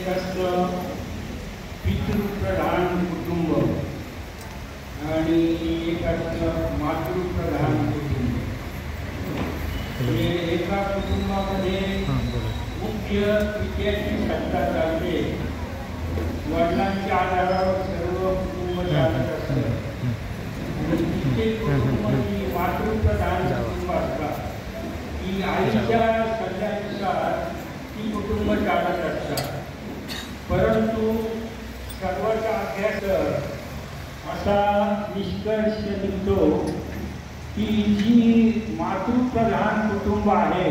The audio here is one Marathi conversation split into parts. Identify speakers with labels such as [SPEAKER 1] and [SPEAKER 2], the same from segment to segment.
[SPEAKER 1] एक असतं पितृप्रधान कुटुंब आणि एक असतं मातृप्रधान कुटुंब. म्हणजे एका कुटुंबामध्ये मुख्य पित्याची सत्ता चालते, वडिलांच्या आधारावर सर्व कुटुंब चालत असतं. तिथे कुटुंब ही मातृप्रधान कुटुंब असतात, की आईच्या सल्ल्यानुसार ती कुटुंब चालत असतात. परंतु सर्वांचा अभ्यास असा निष्कर्ष निघतो की जी मातृप्रधान कुटुंब आहे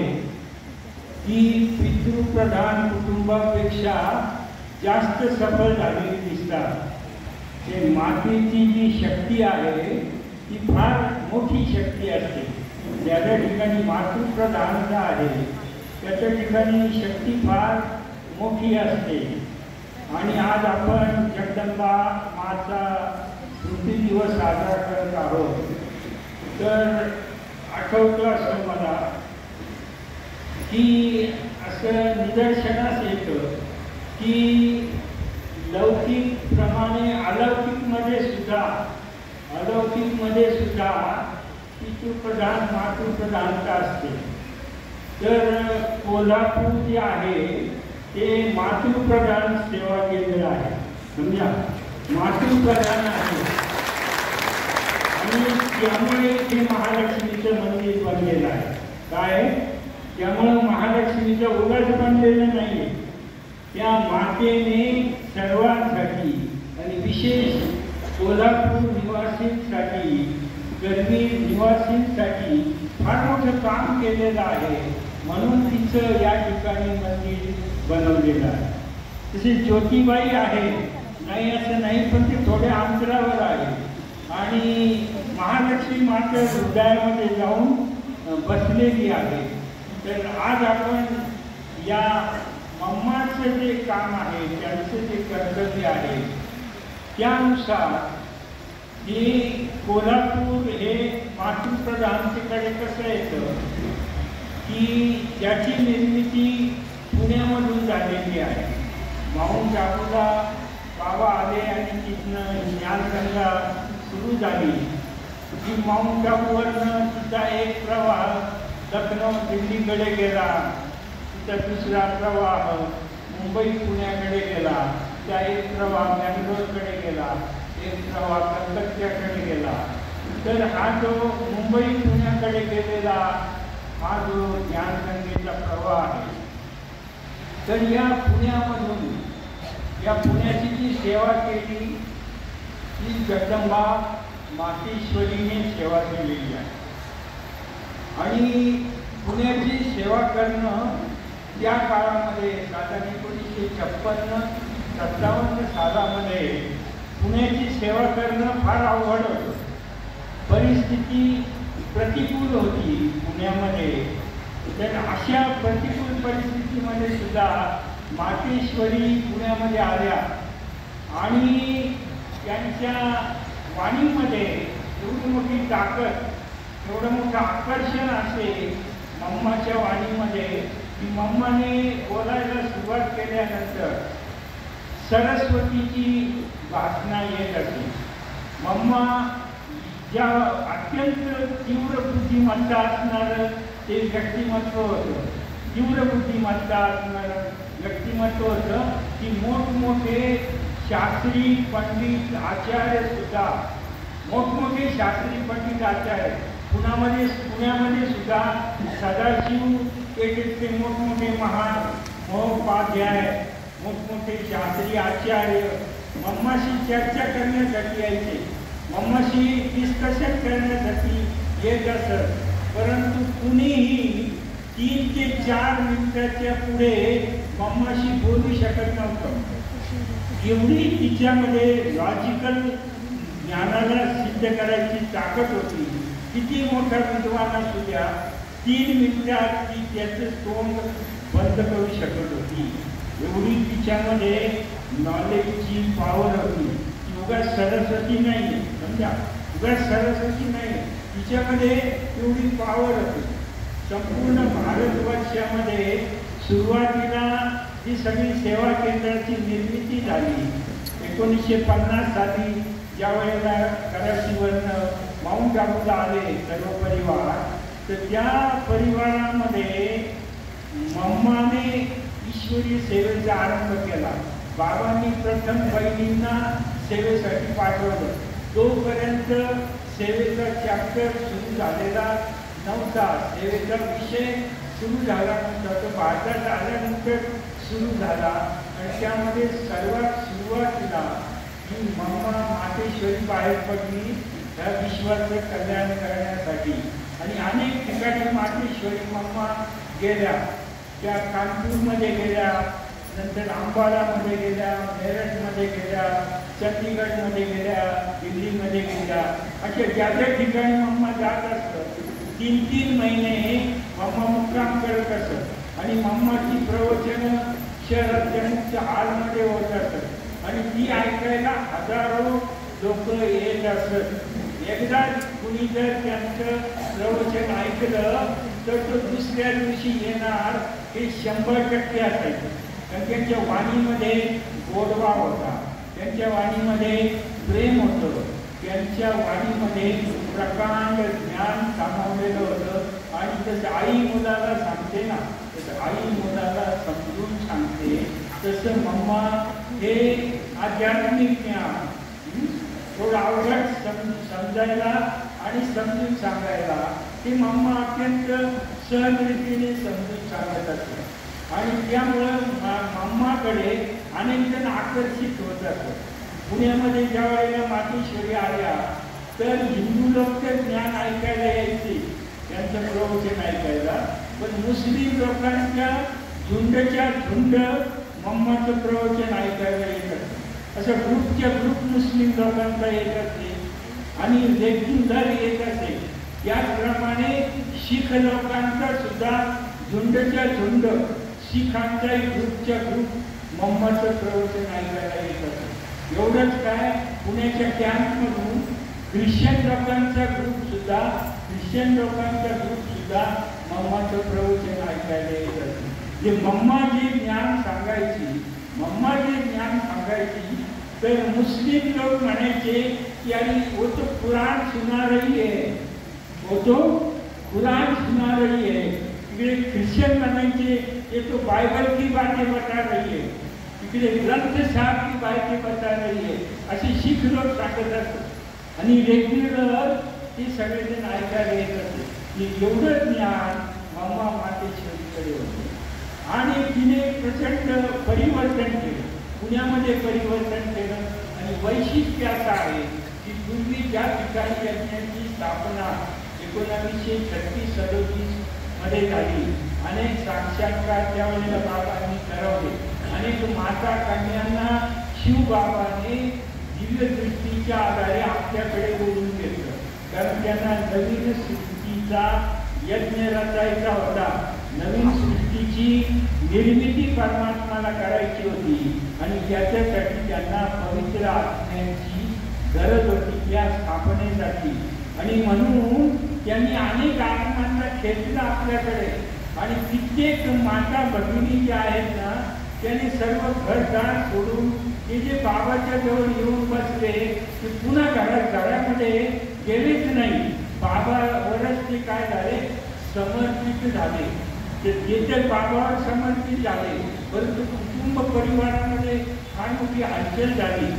[SPEAKER 1] ती पितृप्रधान कुटुंबापेक्षा जास्त सफल झालेली दिसतात. ते मातेची जी शक्ती आहे ती फार मोठी शक्ती असते. ज्या ज्या ठिकाणी मातृप्रधानता आहे त्याच्या ठिकाणी शक्ती फार मोठी असते. आणि आज आपण जगदंबा माता स्मृती दिवस साजरा करत आहोत. तर आठवतं असं मला की असं निदर्शनास येतं की लौकिकप्रमाणे अलौकिकमध्ये सुद्धा पितृप्रधान मातृप्रधानता असते. तर कोल्हापूर जे आहे ते मातृप्रधान सेवा केंद्र आहे. समजा मातृप्रधान आहे आणि त्यामुळे ते महालक्ष्मीचं मंदिर बनलेलं आहे. काय त्यामुळं महालक्ष्मीचं उगाच बनलेलं नाही. त्या मातेने सर्वांसाठी आणि विशेष कोल्हापूर निवासींसाठी गरबी निवासींसाठी फार मोठं काम केलेलं आहे. म्हणून तिचं या ठिकाणी मंदिर बनवलेलं आहे. तसे ज्योतिबाई आहे नाही असं नाही, पण ते थोड्या अंतरावर आहे आणि महालक्ष्मी माता हृदयामध्ये जाऊन बसलेली आहे. तर आज आपण या मम्माचं जे काम आहे त्यांचं जे कर्तव्य आहे त्यानुसार हे कोल्हापूर हे मातृप्रधानतेकडे कसं येतं की त्याची निर्मिती पुण्यामधून झालेली आहे. माऊंट आबूला बाबा आले आणि तिथनं ज्ञानगंगा सुरू झाली की माऊंट आबूवरनं सुद्धा एक प्रवाह लखनौ दिल्लीकडे गेला, तिथं दुसरा प्रवाह मुंबई पुण्याकडे गेला, त्या एक प्रवाह बँगलोरकडे गेला, एक प्रवाह कलकत्त्याकडे गेला. तर हा जो मुंबई पुण्याकडे गेलेला हा जो ज्ञानगंगेचा प्रवाह आहे, तर या पुण्यामधून या पुण्याची जी सेवा केली ती जगदंबा मातेश्वरीने सेवा केलेली आहे. आणि पुण्याची सेवा करणं त्या काळामध्ये साधारण 1956-57 सालामध्ये पुण्याची सेवा करणं फार अवघड होतं. परिस्थिती प्रतिकूल होती पुण्यामध्ये. तर अशा प्रतिकूल परिस्थितीमध्ये सुद्धा मातेश्वरी पुण्यामध्ये आल्या आणि त्यांच्या वाणीमध्ये एवढी मोठी ताकद, एवढं मोठं आकर्षण असे मम्माच्या वाणीमध्ये की मम्माने बोलायला सुरुवात केल्यानंतर सरस्वतीची भाषणा येत असे. मम्मा ज्या अत्यंत तीव्र बुद्धिमत्ता असणारं ते व्यक्तिमत्व होतं. तीव्र बुद्धिमत्ता असणारं व्यक्तिमत्व होतं की मोठमोठे शास्त्री पंडित आचार्य सुद्धा, मोठमोठे शास्त्री पंडित आचार्य पुण्यामध्ये सुद्धा सदाशिव पेठेचे मोठमोठे महान महोपाध्याय, मोठमोठे शास्त्री आचार्य मम्माशी चर्चा करण्यासाठी यायचे, मम्माशी डिस्कशन करण्यासाठी येत असत. परंतु कुणीही 3 ते 4 मिनिटाच्या पुढे मम्माशी बोलू शकत नव्हतं. एवढी तिच्यामध्ये लॉजिकल ज्ञानाला सिद्ध करायची ताकद होती. किती मोठा विद्वान असू द्या 3 मिनिटात ती त्याचं तोंड बंद करू शकत होती. एवढी तिच्यामध्ये नॉलेजची पॉवर होती. उगाच सरस्वती नाही, समजा उगाच सरस्वती नाही, तिच्यामध्ये एवढी पॉवर होती. संपूर्ण भारतवर्षामध्ये सुरुवातीला ही सगळी सेवा केंद्राची निर्मिती झाली. 1950 साली ज्या वेळेला कराचीवरनं माउंट आबूला आले सर्व परिवार, तर त्या परिवारामध्ये मम्माने ईश्वरी सेवेचा आरंभ केला. बाबांनी प्रथम बहिणींना सेवेसाठी पाठवलं. तोपर्यंत सेवेचा चॅप्टर सुरू झालेला नव्हता, सेवेचा विषय सुरू झाला नव्हता. तो भारतात आल्यानंतर सुरू झाला आणि त्यामध्ये सर्वात सुरुवातीला ही मम्मा मातेश्वरी बाहेर पडली ह्या विश्वाचं कल्याण करण्यासाठी. आणि अनेक ठिकाणी मातेश्वरी मम्मा गेल्या. त्या कानपूरमध्ये गेल्या, नंतर अंबालामध्ये गेल्या, मेरठमध्ये गेल्या, चंदीगडमध्ये गेल्या, दिल्लीमध्ये गेल्या. अशा ज्या ज्या ठिकाणी मम्मा जात असत 3-3 महिने मम्मा मुक्काम करत असत. आणि मम्माची प्रवचनं शहरातल्या मुख्य हॉलमध्ये होत असत आणि ती ऐकायला हजारो लोक येत असत. एकदा कुणी जर त्यांचं प्रवचन ऐकलं तर तो दुसऱ्या दिवशी येणार हे 100% असायचं. कारण त्यांच्या वाणीमध्ये गोडवा होता, त्यांच्या वाणीमध्ये प्रेम होतं, त्यांच्या वाणीमध्ये प्रकांड ज्ञान सामावलेलं होतं. आणि जसं आई मुलाला सांगते ना, तसं आई मुलाला समजून सांगते, तसं मम्मा हे आध्यात्मिक ज्ञान थोडं अवघड समजायला आणि समजून सांगायला ते मम्मा अत्यंत सहजरीतीने समजून सांगत असते. आणि त्यामुळं मम्माकडे अनेक जण आकर्षित होत असतात. पुण्यामध्ये ज्या वेळेला मातेश्वरी आल्या तर हिंदू लोक तर ज्ञान ऐकायला यायचे, त्यांचं प्रवचन ऐकायला, पण मुस्लिम लोकांच्या झुंडच्या झुंड मम्माचं प्रवचन ऐकायला येत असते. असं ग्रुपच्या ग्रुप मुस्लिम लोकांचा येत असते आणि रेग्युलर येत असे. त्याचप्रमाणे शीख लोकांचा सुद्धा झुंडच्या झुंड शीखांच्याही ग्रुपच्या ग्रुप मम्माचं प्रवचन ऐकायला येत असते. एवढंच काय, पुण्याच्या कॅम्पमधून ख्रिश्चन लोकांचा ग्रुप सुद्धा मम्माचं प्रवचन ऐकायला येत असते. जे मम्मा जे ज्ञान सांगायची तर मुस्लिम लोक म्हणायचे की अरे वो तो कुरान सुना रही है. इकडे ख्रिश्चन म्हणायचे ये तो बाइबल की बातें बता रही है, इकडे ग्रंथ साहब की बातें बता रही है, असे शीख लोक सांगत असतात. आणि रेग्युलर ते सगळेजण ऐकायला येत असते की एवढं ज्ञान मम्मा मातेश्वरीकडे होते. आणि तिने प्रचंड परिवर्तन केलं, पुण्यामध्ये परिवर्तन केलं. आणि वैशिष्ट्य असं आहे की पूर्वी ज्या ठिकाणी यज्ञाची स्थापना 1936-37 मध्ये झाली, अनेक साक्षात्कार त्यावेळेला बाबांनी ठरवले. अनेक माता कन्यांना शिवबाबाने दिव्य दृष्टीच्या आधारे आपल्याकडे बोलून घेतलं. कारण त्यांना नवीन सृष्टीचा यज्ञ रचायचा होता, नवीन सृष्टीची निर्मिती परमात्माला करायची होती. आणि त्याच्यासाठी त्यांना पवित्र आत्म्याची गरज होती त्या स्थापनेसाठी. आणि म्हणून त्यांनी अनेक आत्मांना खेचलं आपल्याकडे. आणि कित्येक माता भगिनी ज्या आहेत ना, त्यांनी सर्व घरदार सोडून ते जे बाबाच्या जवळ येऊन बसले ते पुन्हा घरामध्ये गेलेच नाही. बाबावरच ते काय झाले, समर्पित झाले. ते तर बाबावर समर्पित झाले, परंतु कुटुंब परिवारामध्ये फार मोठी हालचाल झाली.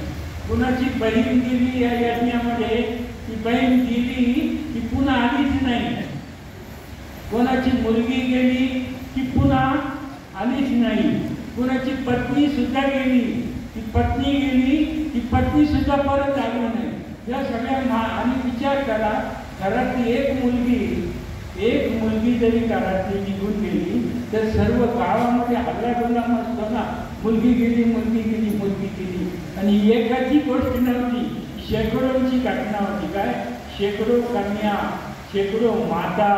[SPEAKER 1] कुणाची बहीण गेली या यज्ञामध्ये, ती बहीण गेली ती पुन्हा आलीच नाही. कोणाची मुलगी गेली ती पुन्हा आलीच नाही. कोणाची पत्नी सुद्धा गेली, ती पत्नी सुद्धा परत आली नाही. या सगळ्या आणि विचार करा, घरातली एक मुलगी जरी घरातली निघून गेली तर सर्व गावामध्ये हल्लागुल्ला असतो ना, मुलगी गेली. आणि एकाची गोष्ट नव्हती, शेकडोंची घटना होती. काय, शेकडो कन्या, शेकडो माता,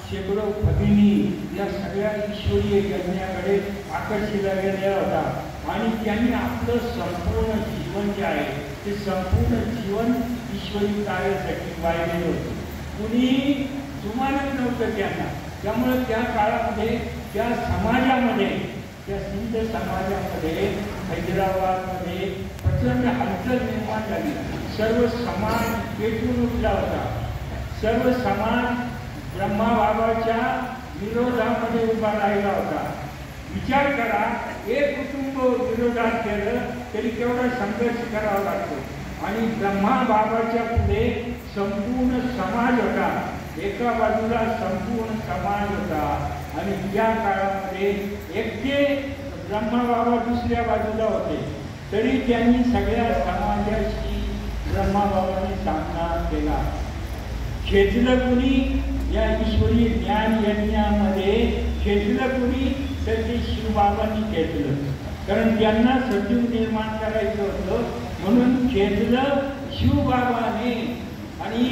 [SPEAKER 1] शेकडो भगिनी या सगळ्या ईश्वरीय यज्ञाकडे आकर्षिला गेल्या होता. आणि त्यांनी आपलं संपूर्ण जीवन जे आहे ते संपूर्ण जीवन ईश्वरी कार्यासाठी वाहिलेलं होतं. कुणी जुमानत नव्हतं त्यांना. त्यामुळे त्या काळामध्ये त्या समाजामध्ये त्या सिंध समाजामध्ये हैदराबादमध्ये प्रचंड हलचल निर्माण झाली. सर्व समाज पेटून उठला होता. सर्व समाज ब्रह्माबाबाच्या विरोधामध्ये उभा राहिला होता. विचार करा, एक कुटुंब विरोधात केलं तरी केवढा संघर्ष करावा लागतो. आणि ब्रह्माबाबाच्या पुढे संपूर्ण समाज होता. एका बाजूला संपूर्ण समाज होता आणि त्या काळामध्ये एकटे ब्रह्माबाबा दुसऱ्या बाजूला होते. तरी त्यांनी सगळ्या समाजाशी ब्रह्माबाबांनी सामना केला. खेचलं कुणी या ईश्वरी ज्ञान यज्ञामध्ये, खेचलं कुणी तर ते शिवबाबांनी खेचलं. कारण त्यांना सजीव निर्माण करायचं होतं म्हणून खेचलं शिवबाबाने. आणि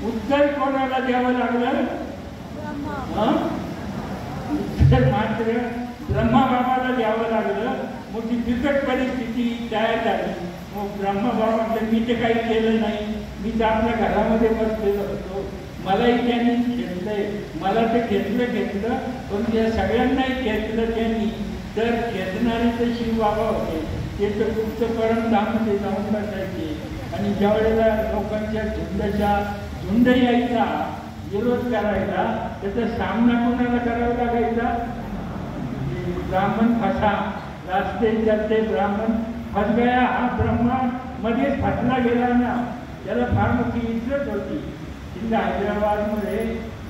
[SPEAKER 1] उत्तर कोणाला द्यावं लागलं? उत्तर मात्र ब्रह्माबाबाला द्यावं लागलं. मग ती बिकट परिस्थिती तयार झाली. मग ब्रह्माबाबा म्हटलं, मी तर काही केलं नाही, मी तर आपल्या घरामध्ये बसलेलो होतो, मलाही त्यांनी घेतलंय, मला तर घेतलं पण त्या सगळ्यांनाही घेतलं त्यांनी. तर घेतणारे तर शिवबाबा होते. ते तर कुठचं परमधाममध्ये जाऊन बसायचे. आणि ज्या वेळेला लोकांच्या झुंड यायचा विरोध करायला, त्याचा सामना कोणाला करावा लागायचा? ब्राह्मण फसा, रास्ते चलते ब्राह्मण फस गया. हा ब्रह्मा मध्येच फसला गेला ना, त्याला फार मोठी इज्जत होती. तिथं हैदराबादमध्ये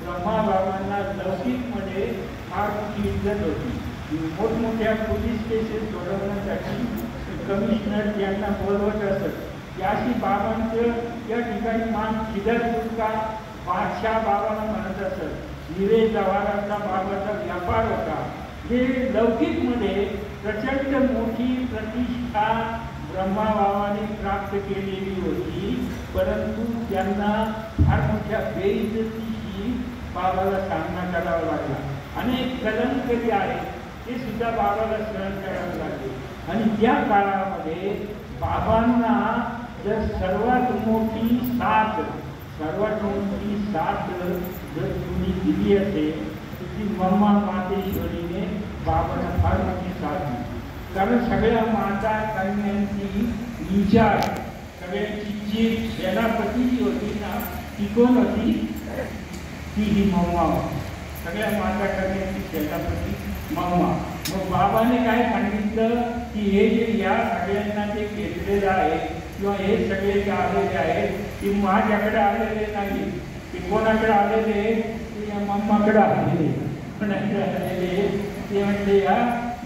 [SPEAKER 1] ब्रह्माबाबांना लौकिकमध्ये फार मोठी इज्जत होती. मोठमोठ्या पोलीस केसेस सोडवण्यासाठी कमिशनर यांना बोलवत असत. याशी बाबांचं या ठिकाणी मान खिदर का बादशाह बाबांना म्हणत असत. हिरे जवाहराचा बाबाचा व्यापार होता. हे लौकिकमध्ये प्रचंड मोठी प्रतिष्ठा ब्रह्माबाबांनी प्राप्त केलेली होती. परंतु त्यांना फार मोठ्या बेइज्जतीशी बाबाला सामना करावा लागला. अनेक कलंक जे आहेत ते सुद्धा बाबाला सहन करावे लागले. आणि त्या काळामध्ये बाबांना जर सर्वात मोठी साथ जर तुम्ही दिली असेल तर ती मम्मा मातेश्वरीने बाबांना फार मोठी साथ दिली. कारण सगळ्या माता कन्यांची विचार, सगळ्यांची जी सेनापती जी होती ना, ती कोण होती? ती ही मम्मा होती. सगळ्या माता कन्यांची सेनापती मम्मा. मग बाबाने काय सांगितलं की हे जे या सगळ्यांना जे घेतलेलं आहे किंवा हे सगळे जे आलेले आहेत ते माझ्याकडे आलेले नाही. ते कोणाकडे आलेले? ते या मम्माकडे आलेले. कोणाकडे आलेले? ते म्हणजे या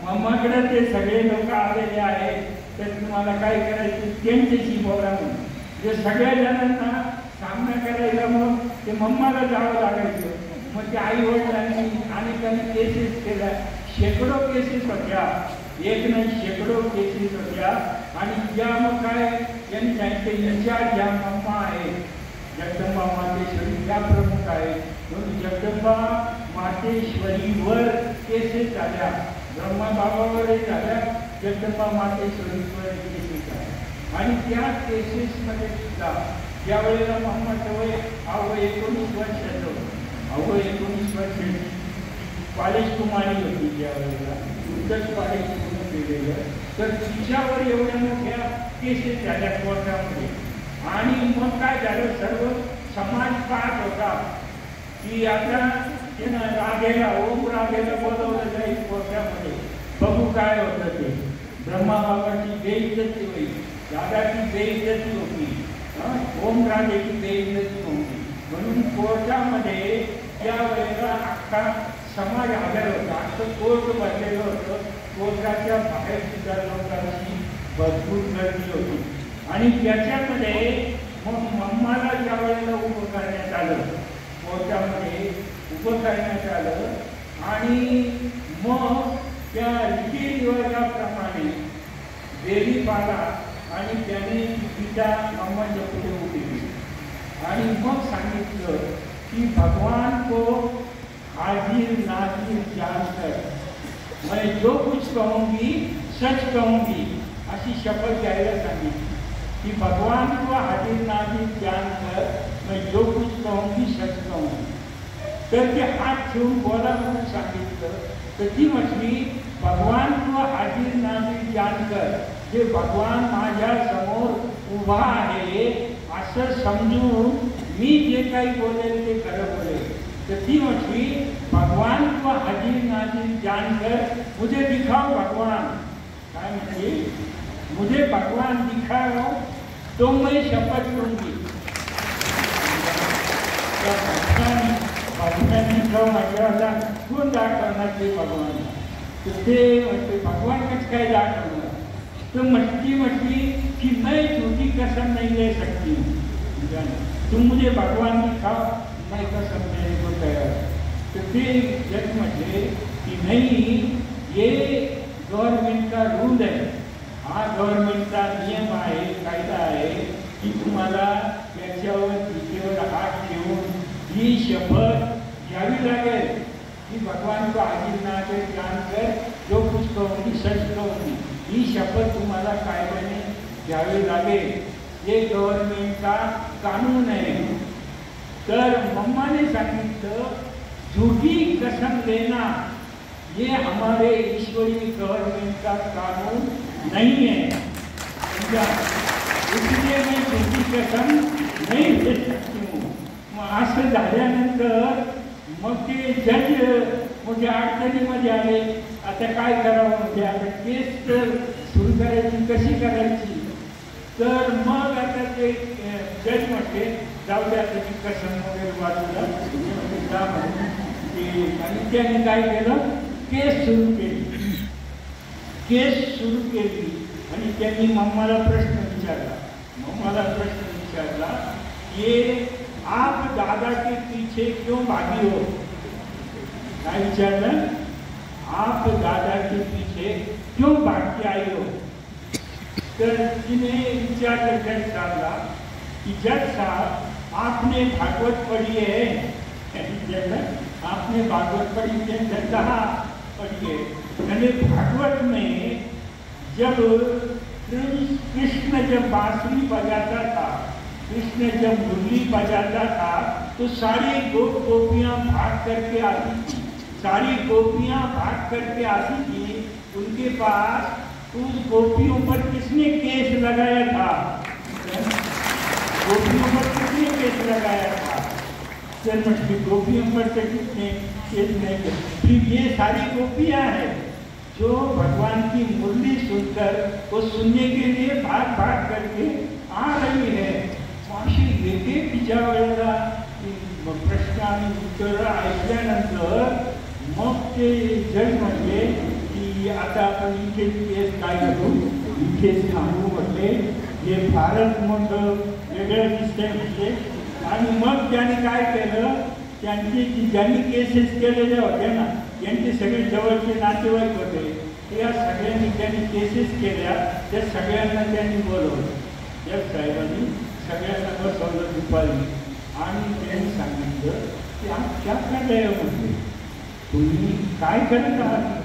[SPEAKER 1] मम्माकडे ते सगळे लोक आलेले आहेत. तर तुम्हाला काय करायचं? त्यांच्याशी बोला म्हणून. जे सगळ्या जणांना सामना करायला मग ते मम्माला जावं लागायचं. मग ते आई वडिलांनी अनेकांनी केसेस केल्या. शेकडो केसेस होत्या, एक नाही शेकडो केसेस होत्या. आणि ज्या मग काय यांनी सांगितलं, ज्या मम्मा आहेत जगदंबा मातेश्वरी त्या प्रमुख आहेत. म्हणून जगदंबा मातेश्वरीवर केसेस झाल्या, ब्रह्माबाबावरही झाल्या, जगदंबा मातेश्वरीवर केसेस झाल्या. आणि त्या केसेसमध्ये सुद्धा ज्या वेळेला मम्माचं वय 19 वर्षाचं होतं. 19 वर्षाची कॉलेज कुमारी होती त्यावेळेला, उत्तर कॉलेज पूर्ण केलेलं. तर तिच्यावर एवढ्या मोठ्या केसेस झाल्या कोर्टामध्ये. आणि मग काय झालं, सर्व समाज पाहत होता की आता राधेला ओम राधेला बोलवलं जाईल कोर्टामध्ये, बघू काय होतं ते. ब्रह्माबाबाची बेइज्जती होईल, दादाची बेइज्जती होती, ओम राधेची बेइज्जती होती. म्हणून कोर्टामध्ये त्या वेळेला अख्खा समाज हजर होता. अख्खं कोर्ट भरलेलं होतं. कोर्टाच्या बाहेर सुद्धा लोकांची भरपूर गर्दी होती. आणि त्याच्यामध्ये मग मम्माला ज्या वेळेला उभं करण्यात आलं, कोर्टामध्ये उभं करण्यात आलं. आणि मग त्या रीतिरिवाजाप्रमाणे बेरी पाला आणि त्याने पिता मम्माच्या पुढे उभी केली. आणि मग सांगितलं कि भगवान को हाजिर नाजिर जानकर मैं जो कुछ कहूँगी सच कहूँगी, अशी शपथ घ्यायला सांगितली कि भगवान को हाजिर नाजिर जानकर मैं जो कुछ कहूँगी सच कहूँगी. तर ते हात ठेवून बोला म्हणून सांगितलं. तर ती म्हटली भगवान को हाजीर नाजीर जानकर जे भगवान माझ्या समोर उभा आहे असं समजून मी जे काही बोलेल ते खरं बोलेल. तर ती म्हटली भगवान को हाजीर नाजीर जानकर मुझे दिखाओ भगवान. काय म्हटली? मुझे भगवान दिखाओ तो मैं शपथ लूंगी. भगवान दिखाओ म्हटल्यावर कोण दाखवणार ते भगवान? तर ते म्हणते भगवान कसं काय दाखवणार? तो म्हटली कि मैं झूठी कसम नहीं ले सकती. तुम मुझे भगवान दिखाओ मैं कसम देने को तैयार. तो ते जज म्हटले की नहीं ये गवर्नमेंट का रूल है. हा गवर्नमेंटचा नियम आहे, कायदा आहे की तुम्हाला त्याच्यावर तिथेवर हात ठेवून ही शपथ घ्यावी लागेल कि भगवान को हाजिर नाजिर जानकर जो कुछ कहूँगी सच कहूँगी. ही शपथ तुम्हाला कायद्याने घ्यावी लागेल. ये गवर्नमेंट का कानून है. तर मम्मा ने सांगितलं झूठी कसम लेना ये हमारे ईश्वरी गवर्नमेंट का कानून नहीं है. इसलिए मैं झूठी कसम नहीं ले सकती हूँ. असं झाल्यानंतर मग ते जज म्हणजे अडचणीमध्ये आले. आता काय करावं? म्हणजे आता केस तर सुरू करायची कशी करायची? तर मग आता ते जज म्हटले जाऊ द्या त्याची कसम वगैरे बाजूला जा म्हणून ते. आणि त्यांनी काय केलं? केस सुरू केली. केस सुरू केली आणि त्यांनी मम्माला प्रश्न विचारला. मम्माला प्रश्न विचारला की आप दादा के पीछे क्यों भागी हो? काय विचारलं? आप दादा के पीछे क्यों भाग के आई हो? तर तिने विचारलं जज साहबला कि जज साहब आपने भागवत पढ़ी है? आपने भागवत पढ़ी है? कहा पढ़ी है. भागवत में जब कृष्ण जब बांसुरी बजाता था, कृष्ण जब मुरली बजाता था तो सारी गोपियां भाग करके आती थी. सारी गोपियां भाग करके आती थी उनके पास. उस गोपियों पर किसने केस लगाया था? गोपियों पर किसने केस लगाया था? गोपियों पर से किसने केस नहीं किया? फिर ये सारी गोपियां हैं जो भगवान की मुरली सुनकर वो सुनने के लिए भाग भाग करके आ रही है. अशी एक एक तिच्या वेळेला प्रश्न आणि उत्तर ऐकल्यानंतर मग ते जज म्हटले की आता आपण इथे केस काय करू? इथेच थांबू म्हटले. हे फारच मोठं वेगळं दिसतंय म्हटले. आणि मग त्याने काय केलं? त्यांची ज्यांनी केसेस केलेल्या होत्या ना यांचे सगळे जवळचे नातेवाईक होते. या सगळ्यांनी त्यांनी केसेस केल्या. त्या सगळ्यांना त्यांनी बोलवलं. जज साहेबांनी सगळ्यांना बसवलं दुपारी आणि त्यांनी सांगितलं की क्या कर रहे हो? म्हटले तुम्ही काय करत आहात?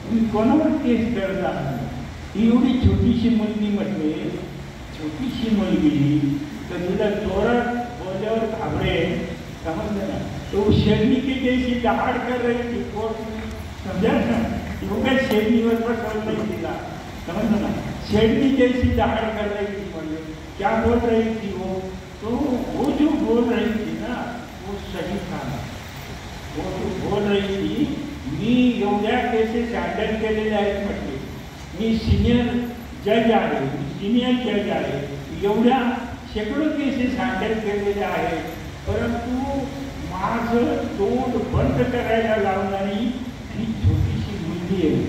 [SPEAKER 1] तुम्ही कोणावर केस करत आहात? ही एवढी छोटीशी मुलगी म्हटले. छोटीशी मुलगी तर तिला जोरात बोलल्यावर घाबरेल. समजलं ना? तो शेरनी की जैसी दहाड़ कर रही थी कोर्ट में. समझा ना? एवढ्या शेरनीवर बसवलं नाही तिला. समजलं ना? शेरनी जैसी दहाड़ कर रही थी. म्हणजे क्या बोल रही थी वो? तो वो जो बोल रही थी ना वो सही था. वो जो बोल रही थी मी एवढ्या केसेस हँडल केलेल्या आहेत म्हटले. मी सिनियर जज आहे, सिनियर जज आहे. एवढ्या शेकडो केसेस हँडल केलेल्या आहेत. परंतु माझं तोंड बंद करायला लावणारी ही छोटीशी मुलगी आहे.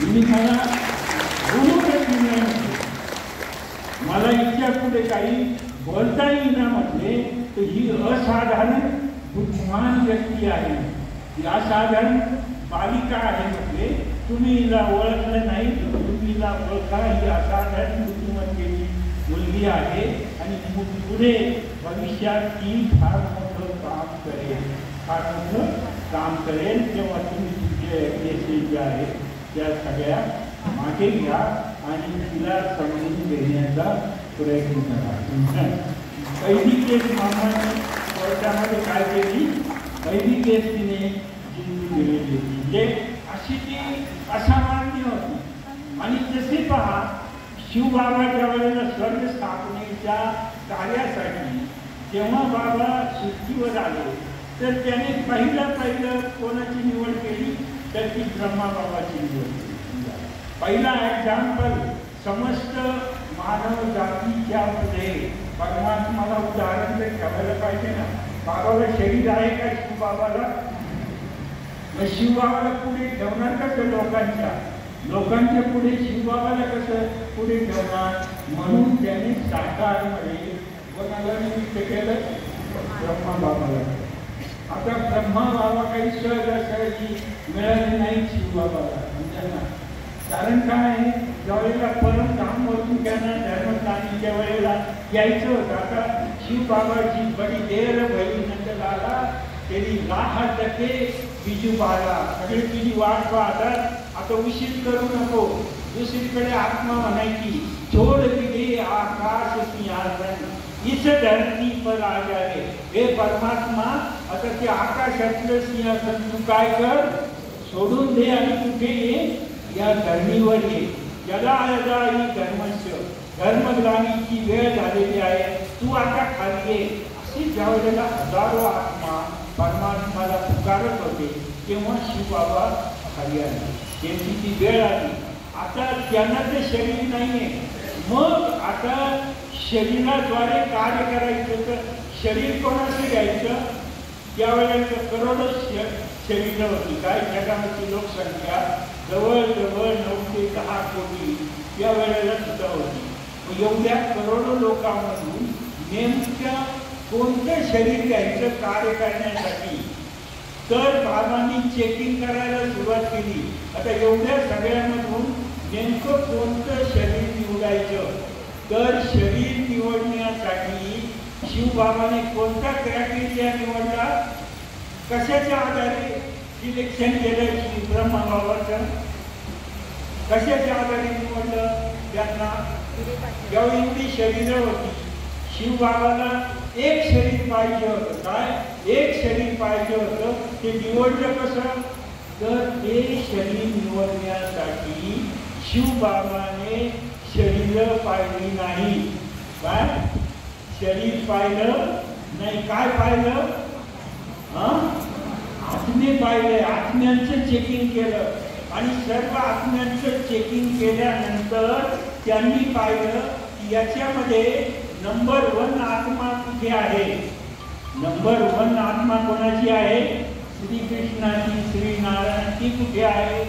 [SPEAKER 1] मी मला बोलूनच नाही. मला इच्छा पुढे काही बोलता येईना म्हटले. तर ही असाधारण बुद्धिमान व्यक्ती आहे. ही असाधारण बालिका आहे म्हटले. तुम्ही हिला ओळखलं नाही, तुम्ही हिला ओळखा. ही असाधारण बुद्धिमत्तेची मुलगी आहे आणि पुढे भविष्यात ती फार मोठं काम करेल. फार मोठं काम करेल. तेव्हा तुम्ही तुमचे केसेस ज्या आहेत त्या सगळ्या मागे घ्या आणि तिला समजून घेण्याचा प्रयत्न करा. पहिली केस मामाने कोर्टामध्ये काय केली? पहिली केस तिने जिंकून दिलेली. म्हणजे अशी ती असामान्य होती. आणि जसे पहा शिवबाबाच्या वेळेला स्वर्ग स्थापनेच्या कार्यासाठी जेव्हा बाबा सृष्टीवर आले तर त्याने पहिलं कोणाची निवड केली तर ती ब्रह्माबाबाची निवड केली. पहिला एक्झाम्पल समस्त मानव जातीच्या मध्ये परमात्माला उदाहरण तर ठेवायला पाहिजे ना. बाबाला शरीर आहे का शिवबाबाला? मग शिवबाबाला पुढे ठेवणार कसं? लोकांच्या पुढे शिवबाबाला कसं पुढे ठेवणार? म्हणून त्याने साकारमध्ये कोणाला निमित्त केलं? ब्रह्माबाबाला. आता ब्रह्माबाबा काही सहजासहजी मिळाली नाही शिवबाबाला त्यांना. कारण काय, ज्यावेळेला परमधाम वरून त्यांना धर्मस्थानीच्या वेळेला यायचं होतं. आता शिवबाबाची बडी देर भई नंतर आला तेरी राह टके बिजू बाला. सगळे तुझी वाट पाहतात, आता उशीर करू नको. दुसरीकडे आत्मा म्हणायची छोड दिले आकाश सिंहासन इस धरती पर आ जाए. हे परमात्मा, आता ते आकाशातलं सिंहासन तू काय कर, सोडून दे आणि कुठे ये, या धरणीवर ये. यदा यदा ही धर्मस्य, धर्मग्लानीची वेळ झालेली आहे, तू आता खाली ये. अशी ज्या वेळेला हजारो आत्मा परमात्माला पुकारत होते तेव्हा शिवबाबा खाली आले. त्यांची ती वेळ आली. आता त्यांना ते शरीर नाहीये. मग आता शरीराद्वारे कार्य करायचं तर शरीर कोणाचं घ्यायचं? त्यावेळेला करोडो शरीर होती. काय जगाची लोकसंख्या जवळजवळ 9 ते 10 कोटी या वेळेला सुद्धा होती. एवढ्या करोडो लोकांमधून नेमक्या कोणतं शरीर घ्यायचं कार्य करण्यासाठी? तर बाबांनी चेकिंग करायला सुरुवात केली. आता एवढ्या सगळ्यांमधून नेमकं कोणतं शरीर निवडायचं? तर शरीर निवडण्यासाठी शिवबाबाने कोणता क्रायटेरिया निवडला? कशाच्या आधारे सिलेक्शन केलं? ब्रह्माबाबाचं कशाच्या आधारे निवडलं त्यांना? जेव्हा एवढी शरीरं होती, शिवबाबाला एक शरीर पाहिजे होतं. काय? एक शरीर पाहिजे होतं. ते निवडलं कसं? तर ते शरीर निवडण्यासाठी शिवबाबाने शरीर पाहिली नाही. काय? शरीर पाहिलं नाही. काय पाहिलं? आत्मे पाहिले. आत्म्यांचं चेकिंग केलं आणि सर्व आत्म्यांचं चेकिंग केल्यानंतर त्यांनी पाहिलं की याच्यामध्ये नंबर 1 आत्मा कुठे आहे? नंबर 1 आत्मा कोणाची आहे? श्रीकृष्णाची, श्रीनारायणची. कुठे आहे?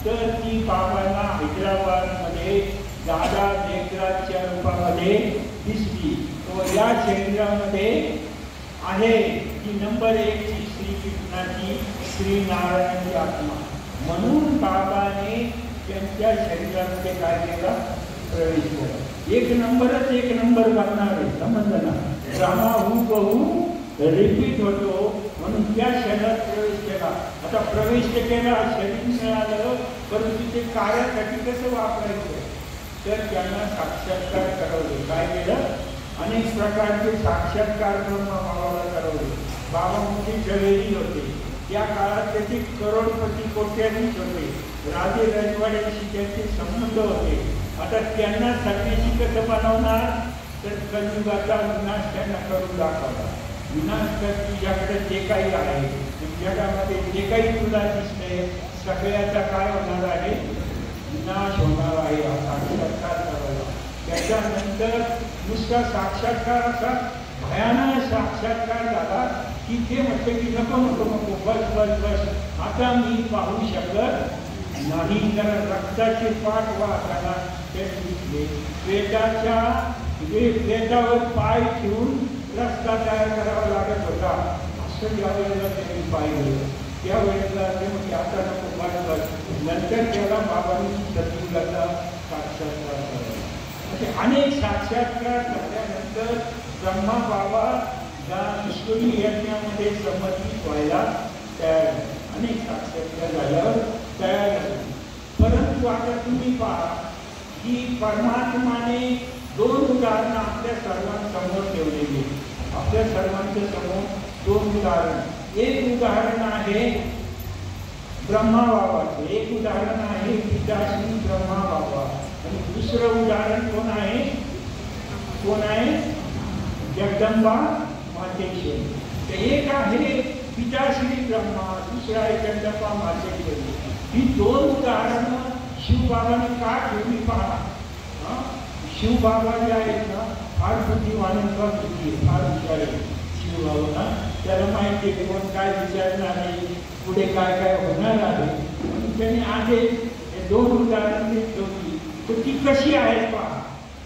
[SPEAKER 1] तर ती बाबांना हैदराबादमध्ये दादा मेघराजच्या रूपामध्ये दिसली. तो या शरीरामध्ये आहे की नंबर 1 ची श्रीकृष्णाची, श्रीनारायणची आत्मा. म्हणून बाबाने त्यांच्या शरीरामध्ये काय केलं? प्रवेश केला. एक नंबर बनणार आहे. समजलं ना? ड्रामा बहु रिपीट होतो म्हणून त्या शरीरात प्रवेश केला. आता प्रवेश केला, शरीर मिळालं, परंतु ते कार्यासाठी कसं वापरायचं? तर त्यांना साक्षात्कार करवले. काय केलं? अनेक प्रकारचे साक्षात्कार ब्रह्माबाबाला करवले. बाबा मोठी जवेरी होते. त्या काळात त्याचे करोडपती कोट्याधीश होते. राजे रजवाड्यांशी त्यांचे संबंध होते. आता त्यांना सगळ्याशी कसं बनवणार? तर कलियुगाचा विनाश त्यांना करून दाखवला. विनाश तर तुझ्याकडे जे काही आहे, जगामध्ये जे काही तुला दिसतंय, सगळ्याचा काय होणार आहे? विनाश होणार आहे. हा साक्षात्कार करावा. त्याच्यानंतर नुसता साक्षात्कार असा भयानक साक्षात्कार झाला की ते म्हटलं की नको बस आता मी पाहू शकत नाही. तर रक्ताचे पाठ वाहताना ते दिसले. वेदावर पाय ठेवून रस्ता तयार करावा लागत होता. असं ज्या वेळेला त्यांनी पाहिलं त्यावेळेला ते म्हणजे आता नको बस. नंतर त्याला बाबांनी सद्गुरूचा साक्षात्कार करावा. असे अनेक साक्षात्कार झाल्यानंतर ब्रह्मा बाबा या ईश्वरी यज्ञामध्ये समर्पित व्हायला तयार झाले. अनेक साक्षात्कार झाल्यावर तयार झाले. परंतु आता तुम्ही पहा की परमात्माने 2 उदाहरणं आपल्या सर्वांसमोर ठेवलेली. आपल्या सर्वांच्या समोर 2 उदाहरण. एक उदाहरण आहे ब्रह्मा बाबाचं एक उदाहरण आहे पिताश्री ब्रह्मा बाबा, आणि दुसरं उदाहरण कोण आहे? कोण आहे? जगदंबा मातेश्वरी. एक आहे पिताश्री ब्रह्मा, दुसरा आहे जगदंबा मातेश्वरी. ही दोन उदाहरणं शिवबाबाने का ठेवली पहा. शिवबाबा जे आहेत ना फार बुद्धिवान बुद्धी फार हुशार आहे शिवबाबा. त्याला माहिती आहे कोण काय विचारणार नाही, पुढे काय काय होणार आहे. म्हणून त्यांनी आधी हे दोन उदाहरण ठेवली. तर ती कशी आहेत पहा.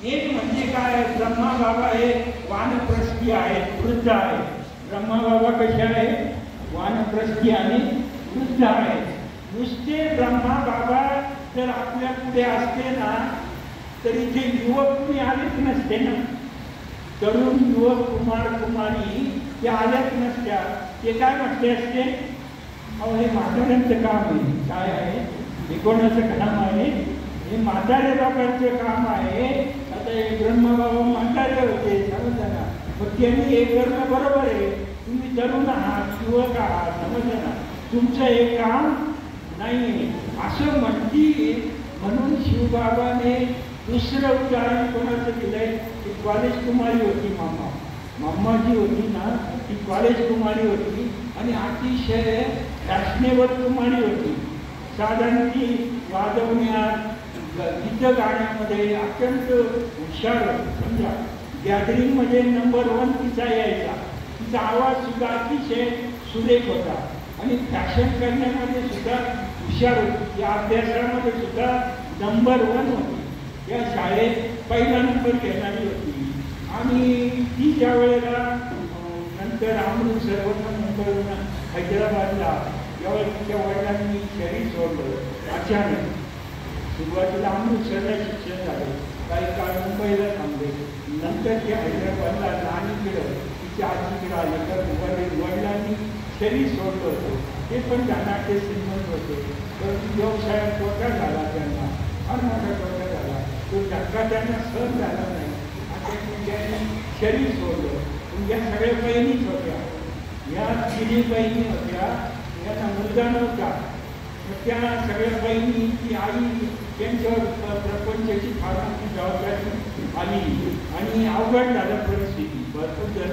[SPEAKER 1] एक म्हणजे काय, ब्रह्मा बाबा हे वानप्रस्थी आहेत, वृद्ध आहेत. ब्रह्मा बाबा कसे आहेत? वानप्रस्थी आणि वृद्ध आहेत. नुसते ब्रह्मा बाबा जर आपल्या पुढे असते ना तर इथे युवक कुणी आलेच नसते ना. तरुण युवक कुमार कुमारी ते आल्याच नसत्या. ते काय म्हटले असते, अहो हे म्हाताऱ्यांचं काम आहे. काय आहे? हे कोणाचं काम आहे? हे म्हातारे बाबांचं काम आहे. आता हे ब्रह्मबाबा म्हातारे होते समजलं ना. मग त्यांनी हे करणं बरोबर आहे. तुम्ही तरुण आहात, युवक आहात, समजलं ना. तुमचं हे काम नाही असं म्हणती. म्हणून शिवबाबाने दुसरं उदाहरण कोणाचं दिलंय? ती कॉलेज कुमारी होती मामा. मामा जी होती ना ती कॉलेज कुमारी होती आणि अतिशय फॅशनेबल कुमारी होती. साधारण ती वाजवण्यात गीतं गाण्यामध्ये अत्यंत हुशार होती. समजा गॅदरिंगमध्ये नंबर 1 तिचा यायचा. तिचा आवाज सुद्धा अतिशय सुरेख होता आणि फॅशन करण्यामध्ये सुद्धा हुशार होती. या अभ्यासामध्ये सुद्धा नंबर 1 होती. या शाळेत पहिला नंबर घेणारी होती. आणि ती ज्या वेळेला नंतर अमृतसरवरून नंतर हैदराबादला ज्यावेळेला तिच्या वडिलांनी शरीर सोडलं अचानक. सुरुवातीला अमृतसरला शिक्षण झालं, काही काळ मुंबईला थांबले. नंतर ते हैदराबादला नानीकडं तिच्या आजीकडे आले. तर वडिलांनी शरीर सोडलं होतं. ते पण धनाटे श्रीमंत होते. तर व्यवसायात तोटा झाला त्यांना, फार मोठा तोटा झाला. तो धक्का त्यांना सहन झाला नाही. आता त्यांनी शरीर सोडलं. पण या सगळ्या बहिणीच होत्या. या 3 बहिणी होत्या. यांना मुलगा नव्हता. तर त्या सगळ्या बहिणीची आई त्यांच्यावर प्रपंचाची फार मोठी जबाबदारी आली आणि अवघड झालं परिस्थिती. भरपूर जण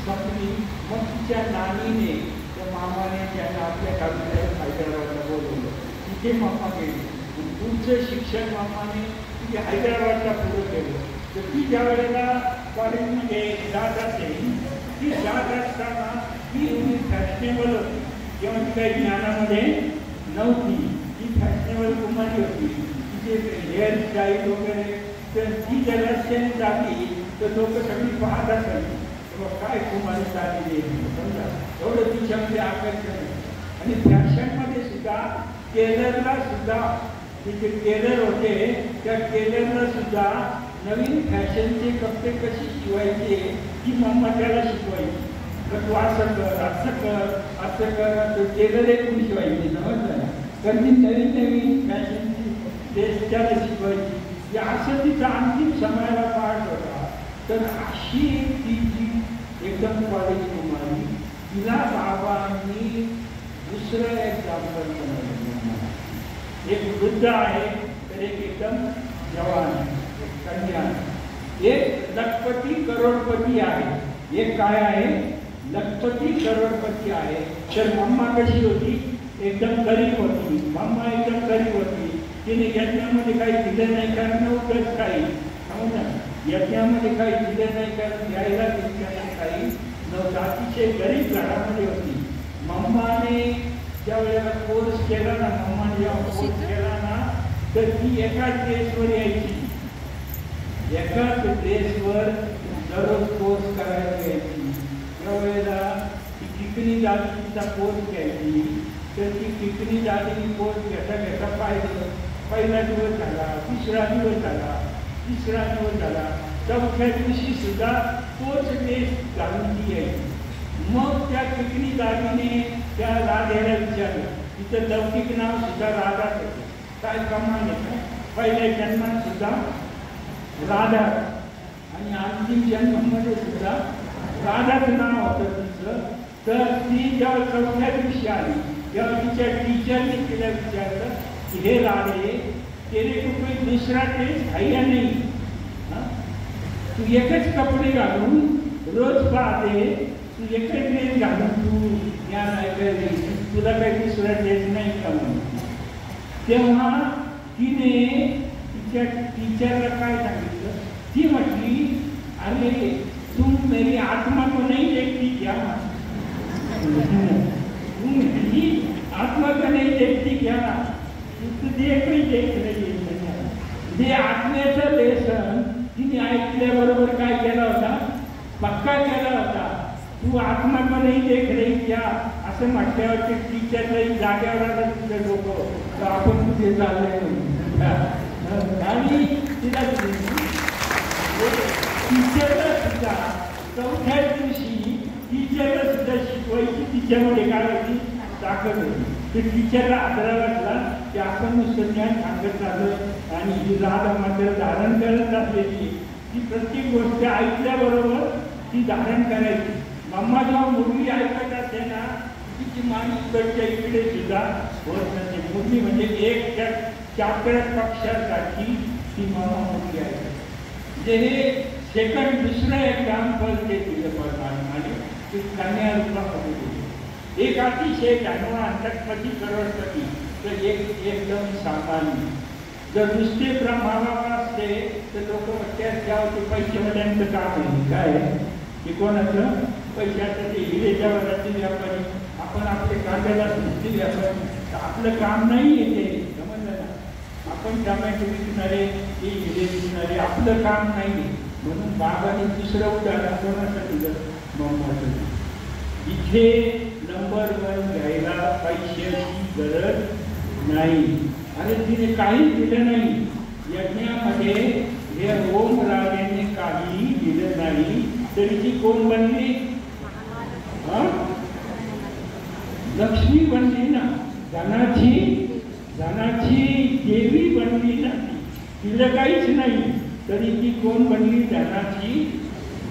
[SPEAKER 1] संपली. मग तिच्या नानीने त्या मामाने त्यांना आपल्या गावी हैदराबादला बोलवलं. तिथे मामा गेली. पुढचं शिक्षण मामाने तिथे हैदराबादला पुढं केलं. तर ती ज्या वेळेला कॉलेजमध्ये जात असेल, ती जात असताना ती एवढी फॅशनेबल होती. तेव्हा ती काही ज्ञानामध्ये नव्हती. ती फॅशनेबल कुमारी होती. तिचे हेअरस्टाईल वगैरे. तर ती जर रस्त्याने जाती तर लोक सगळी पाहत असायची. तेव्हा काय कुमारी चालली समजा एवढं तिच्यामध्ये आकर्षण. आणि फॅशनमध्ये सुद्धा टेलरला सुद्धा तिथे टेलर होते. त्या टेलरला सुद्धा नवीन फॅशनचे कपडे कसे शिवायचे ती मम्मा त्याला शिकवायची. तर तू असं कर, असं कर, असं कर. तो टेलर एक कोणी शिवायची समजलं ना. तर ती नवीन नवीन फॅशनची ड्रेस त्याला शिकवायची. असं तिचा अंतिम समयाला पाठ होता. तर अशी ती जी एकदम कॉलेज कुमारी, तिला बाबांनी दुसरं एक्झाम्पल बनवलं. एक वृद्ध आहे तर एक एकदम जवान कन्या. एक लखपती करोडपती आहे. एक काय आहे? लखपती करोडपती आहे. तर मम्मा कशी होती? एकदम गरीब होती. मम्मा एकदम गरीब होती. तिने यज्ञामध्ये काही दिलं नाही कारण नव्हतंच काही. समजा यज्ञामध्ये काही दिलं नाही कारण घ्यायला तिच्याने काही नव्हतं. अतिशय गरीब घरामध्ये होती. मम्माने ज्या वेळेला कोर्स केला ना, मम्माने जेव्हा कोर्स केला ना तर ती एकाच ड्रेसवर यायची. एकाच ड्रेसवर दररोज कोर्स करायला यायची. त्यावेळेला ती टिकणी दादीचा कोर्स घ्यायची. तर ती टिकणी दादीने कोर्स घेता घेता पाहिलं. पहिला दिवस झाला, दुसरा दिवस झाला, तिसरा दिवस झाला, चौथ्या दिवशी सुद्धा तोच ड्रेस घालून ती यायची. मग त्या टिकणी दादीने त्या राधेला विचारलं. तिचं लौकिक नाव सुद्धा राधाच होतं. काय कमाल आहे. पहिल्या जन्मात सुद्धा राधा आणि अंतिम जन्मामध्ये सुद्धा राधाचं नाव होतं तिचं. तर ती जेव्हा चौथ्या दिवशी आली तेव्हा तिच्या टीचरने तिला विचारलं की हे राधे तेरे को कोई दूसरा ड्रेस है या नहीं, तू एकच कपडे घालून रोज पाहते, तू एकच ड्रेस घालून तू या नाही, तुला काही दुसरा ड्रेस नाही का म्हणून. तेव्हा तिने तिच्या टीचरला काय सांगितलं, ती म्हटली अरे तुम मेरी आत्मा को नहीं देखती क्या, तुम मेरी आत्मा को नहीं देखती क्या, तू देख रही जे आत्म्याचं लेसन तिने ऐकल्याबरोबर काय केला होता, पक्का केला होता. तू आत्मा को नहीं देख रही क्या असं म्हटल्यावर टीचरलाही जाग्यावर आलं तुझं डोकं, तर आपण कुठे चाललंय आणि तिला टीचरला सुद्धा चौथ्या दिवशी टीचरला सुद्धा शिकवायची तिच्यामध्ये काय होती, ताकद होती. ते टीचरला आदरा वाटला की आपण नुसतं ज्ञान सांगत झालं आणि ही राधा मात्र धारण करत असलेली ती प्रत्येक गोष्ट ऐकल्याबरोबर ती धारण करायची. मम्मा जेव्हा मुरली ऐकत असते ना तिची मान इकडच्या इकडे सुद्धा होत नसते. मुरली म्हणजे एक चाकड्या पक्षासाठी ती मम्मा मुरली आहे. जे हे सेकंड दुसरं एक्झाम्पल ते तुझ्या परमात्माने ते कन्या रूपामध्ये दिले. एक अतिशय धनवान लखपती करोडपती तर एक एकदम सामान्य. जर नुसते ब्रह्माबाबा असते तर लोक म्हणतात त्यावर ते पैशावाल्यांचं काम आहे. काय की कोणाचं पैशाचं ते हिरेच्या वराचे व्यापारी, आपण आपले कांद्याला नुसते व्यापारी, तर आपलं काम नाही येते समजलं ना. आपण टमॅटो विकणारे ते हिरे विकणारे आपलं काम नाही. म्हणून बाबाने दुसरं उदाहरण कोणासाठी मम्माचं, इथे नंबर 1 घ्यायला पैशाची गरज नाही. आणि तिने काही दिलं नाही यज्ञामध्ये. हे ओम राजेने काही दिलं नाही तरी ती कोण बनली, लक्ष्मी बनली ना, धनाची देवी बनली ना. तिला काहीच नाही तरी ती कोण बनली, धनाची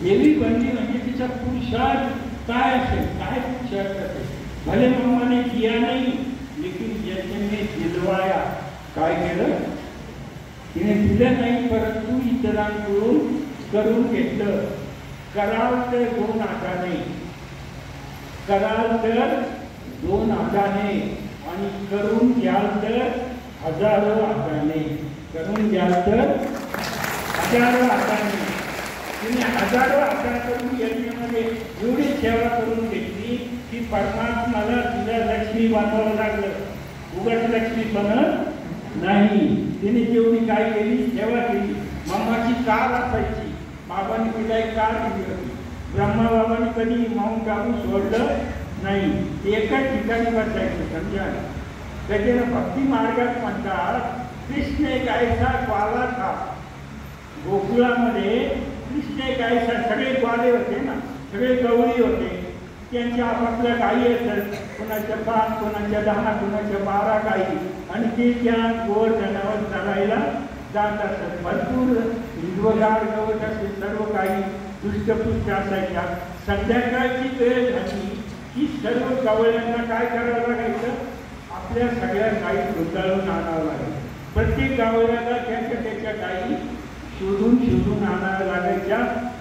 [SPEAKER 1] देवी बनली. म्हणजे तिचा पुरुषार्थ काय असेल, काय पुरुषार्थ असेल. भले मम्माने किया नाही लेकिन ज्याने दिलवाया, काय केलं तिने दिलं नाही परंतु इतरांकडून करून घेतलं. कराल तर 2 हाताने, कराल तर 2 हाताने आणि करून घ्याल तर 1000 हाताने, करून घ्याल तर 1000 हाताने. तिने 1000 हाताकडून यज्ञामध्ये एवढी सेवा करून घेतली की परमात्माला तुझ्या लक्ष्मी बनवावं लागलं. उगाच लक्ष्मी बनत नाही. तिने तेवढी काय केली, सेवा केली. मम्माची कार असायची, बाबांनी तिला एक कार दिली होती. ब्रह्माबाबांनी कधी माउंट आबू सोडलं नाही, एकाच ठिकाणी बसायचं. समजा त्याच्यानं भक्ती मार्गात म्हणतात कृष्ण एक ऐसा ग्वाला था. गोकुळामध्ये कृष्ण एक ऐसा, सगळे ग्वाले होते ना, सगळे गवळी होते. त्यांच्या आपापल्या गायी असत, कोणाच्या 5, कोणाच्या 10, कोणाच्या 12 गायी. आणि ते त्या गोवर जनावर चरायला जात असत. भरपूर हिरवगार गवत असे, सर्व काही दुष्टपुष्ट असायच्या. संध्याकाळची वेळ झाली की सर्व गवळ्यांना काय करावं लागायचं, आपल्या सगळ्या गायी गुंडाळून आणावं लागायचं. प्रत्येक गावळ्याला त्याच्या गायी शोधून आणाव्या लागायच्या.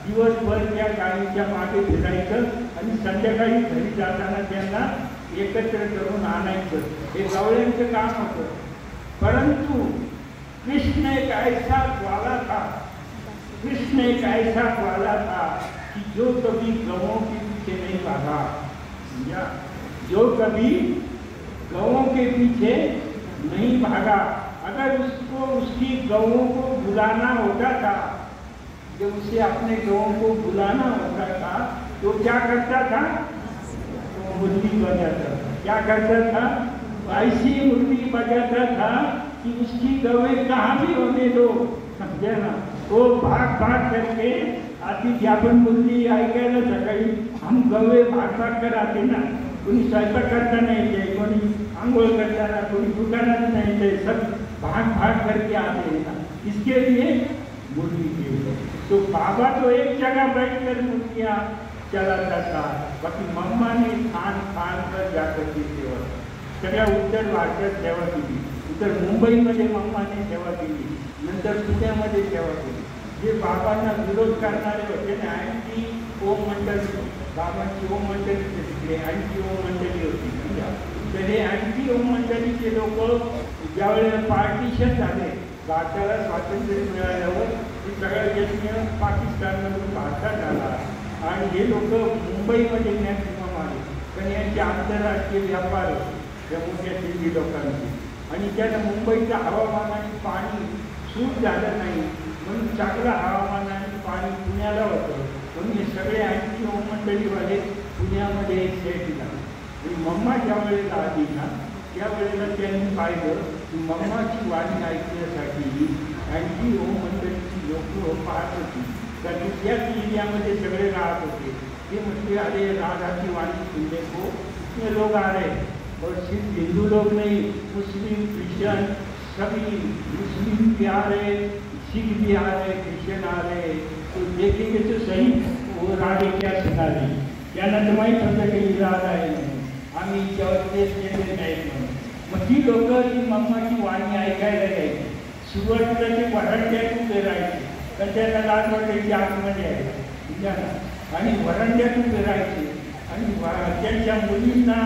[SPEAKER 1] दिवसभर त्या गायीच्या मागे फिरायचं आणि संध्याकाळी घरी जाताना त्यांना एकत्र करून आणायचं. हे गवळ्यांचं काम होतं. परंतु कृष्ण एक ऐसा ग्वाला था, कृष्ण एक ऐसा ग्वाला था कि जो कभी गवों के पीछे नहीं भागा, जो कभी गवों के पीछे नहीं भागा. अगर उसको उसकी गवों को बुलाना होता था, जब उसे अपने गवों को बुलाना होता था तो क्या करता था, तो मुरली बजाता था. क्या करता था, ऐसी मुरली बजाता था कि उसकी गवें कहाँ भी होने दो, समझे ना. वो भाग करके आती थी. आपण मुरली ऐकायला सकाळी हम गवे भाग कर आते ना. कोणी स्वयंपाक करताना येते, कोणी आंघोळ करताना, कोणी दुकानात नाही येते, सब भाग करके आते हैं ना. इसके लिए मुरली के तो बाबा तो एक जगह बैठकर मुर्गियाँ चलाता था, बाकी मम्मा ने खान पर जाकर के सेवा. सगळ्या उत्तर भारतात सेवा केली. उत्तर मुंबईमध्ये मम्माने सेवा केली, नंतर पुण्यामध्ये सेवा केली. जे बाबांना विरोध करणारे होते ना, ती ओम मंडळी, बाबांची ओम मंडळी तिकडे आणखी ओम मंडळी होती. तर हे आणखी ओम मंडळीचे लोक ज्यावेळेला पार्टिशन झाले, भारताला स्वातंत्र्य मिळाल्यावर हे सगळं देश पाकिस्तानमधून भारतात आला आणि हे लोक मुंबईमध्ये मॅक्सिमम आले. पण यांचे आंतरराष्ट्रीय व्यापार या मोठ्या दिल्ली लोकांचे, आणि त्याला मुंबईचं हवामान आणि पाणी सूट झालं नाही, म्हणून चांगलं हवामान आणि पाणी पुण्याला होतं. म्हणून हे सगळे आणखी मंडळीवाले पुण्यामध्ये सेट झाले. आणि मम्मा ज्या वेळेला आली ना, त्यावेळेला त्यांनी पाहिलं की मम्माची वाणी ऐकण्यासाठी आणखी मंडळीची लोक पाहत होती. कारण त्याच एरियामध्ये सगळे राहत होते. ते म्हटले, अरे राधाची वाणी सुनने को इतने लोग आ रहे, और सिर्फ हिंदू लोग नहीं, मुस्लिम क्रिश्चियन सभी, मुस्लिम भी आ रहे, सिख भी आ रहे, क्रिश्चियन आ रहे, तो देखेंगे तो सही वो राधे क्या सुना रही. त्यांना तर माहीत होतं की राधा आहे म्हणून, आम्ही त्यावर तेच केले नाही म्हणून. मग ती लोक ती मम्माची वाणी ऐकायला यायची. सुरुवातीला ते वरांड्यातून फिरायचे, तर त्यांना लाज वाटायची आतमध्ये आहे, आणि वरांड्यातून फिरायचे. आणि त्यांच्या मुलींना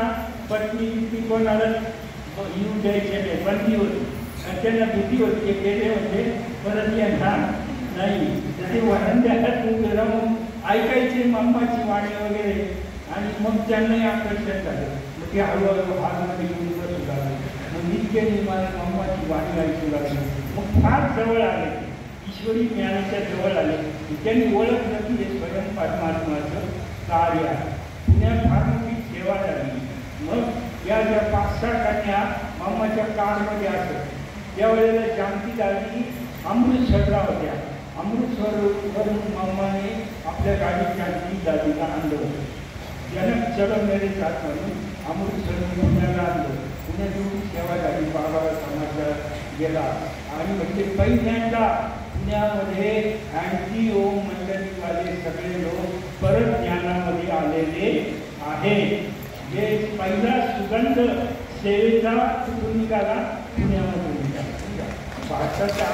[SPEAKER 1] पत्नी ती कोणाला येऊ द्यायचे नाही, बंदी होती. आणि त्यांना भीती होती, ते गेले होते परत येणार नाही. तर ते वरांड्यातून फिरवून ऐकायचे मम्माची वाणी वगैरे, आणि मग त्यांनाही आकर्षण झालं. मग ते हळूहळू हातमध्ये घेऊन बसू लागले. मग इतके निर्माण मम्माची वाणी ऐकू लागली. मग फार जवळ आले, ईश्वरी ज्ञानाच्या जवळ आले. त्यांनी ओळखलं की हे स्वयं परमात्माचं कार्य आहे. पुण्यात फार मोठी सेवा झाली. मग या ज्या 5-6 कन्या मम्माच्या काळमध्ये असत, त्यावेळेला जानकी दादी अमृतसरला होत्या. अमृतसरवरून मम्माने आपल्या गाडीत जानकी दादीला आणलं होतं. जनक चलो मेरे साथ म्हणून अमृतसरने पुण्याला आणलं. पुण्यातून सेवा झाली, बाबा समाचार गेला. आणि म्हणजे पहिल्यांदा पुण्यामध्ये आणखी ओम मंडळीवाले सगळे लोक परत ज्ञानामध्ये आलेले आहेत. जे पहिला सुगंध सेवेचा कुठून निघाला, पुण्यामधून निघाला. भारताच्या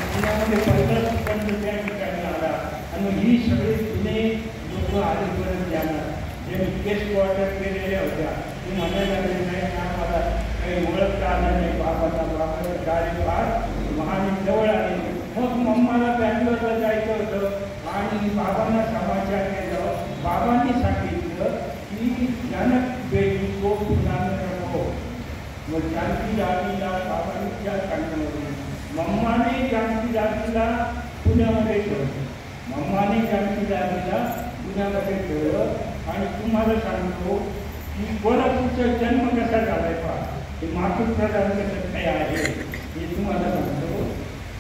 [SPEAKER 1] पुण्यामध्ये पहिला सुगंध त्या ठिकाणी आला. आणि ही सगळे जुने लोक आले परत ज्ञानात. जे गेस्ट क्वार्टर केलेल्या होत्या, ते म्हणायला लागले, नाही आम्हाला काही ओळखता आलं नाही बाबांना फार महान जवळ आले. मग मम्माला बँगलोरला जायचं होतं आणि बाबांना समाचार केलं. बाबांनी सांगितलं की जनक बेटी को पुण्यानं रखो. मग जानकी दादीला बाबांनी त्या सांगितलं. मम्माने जानकी दादीला पुण्यामध्ये ठेवलं. मम्माने जानकी दादीला पुण्यामध्ये ठेवलं. आणि तुम्हाला सांगतो की कोल्हापूरचा जन्म कसा झालाय पहा, हे मातृप्रधान कसं काय आहे हे तुम्हाला सांगतो.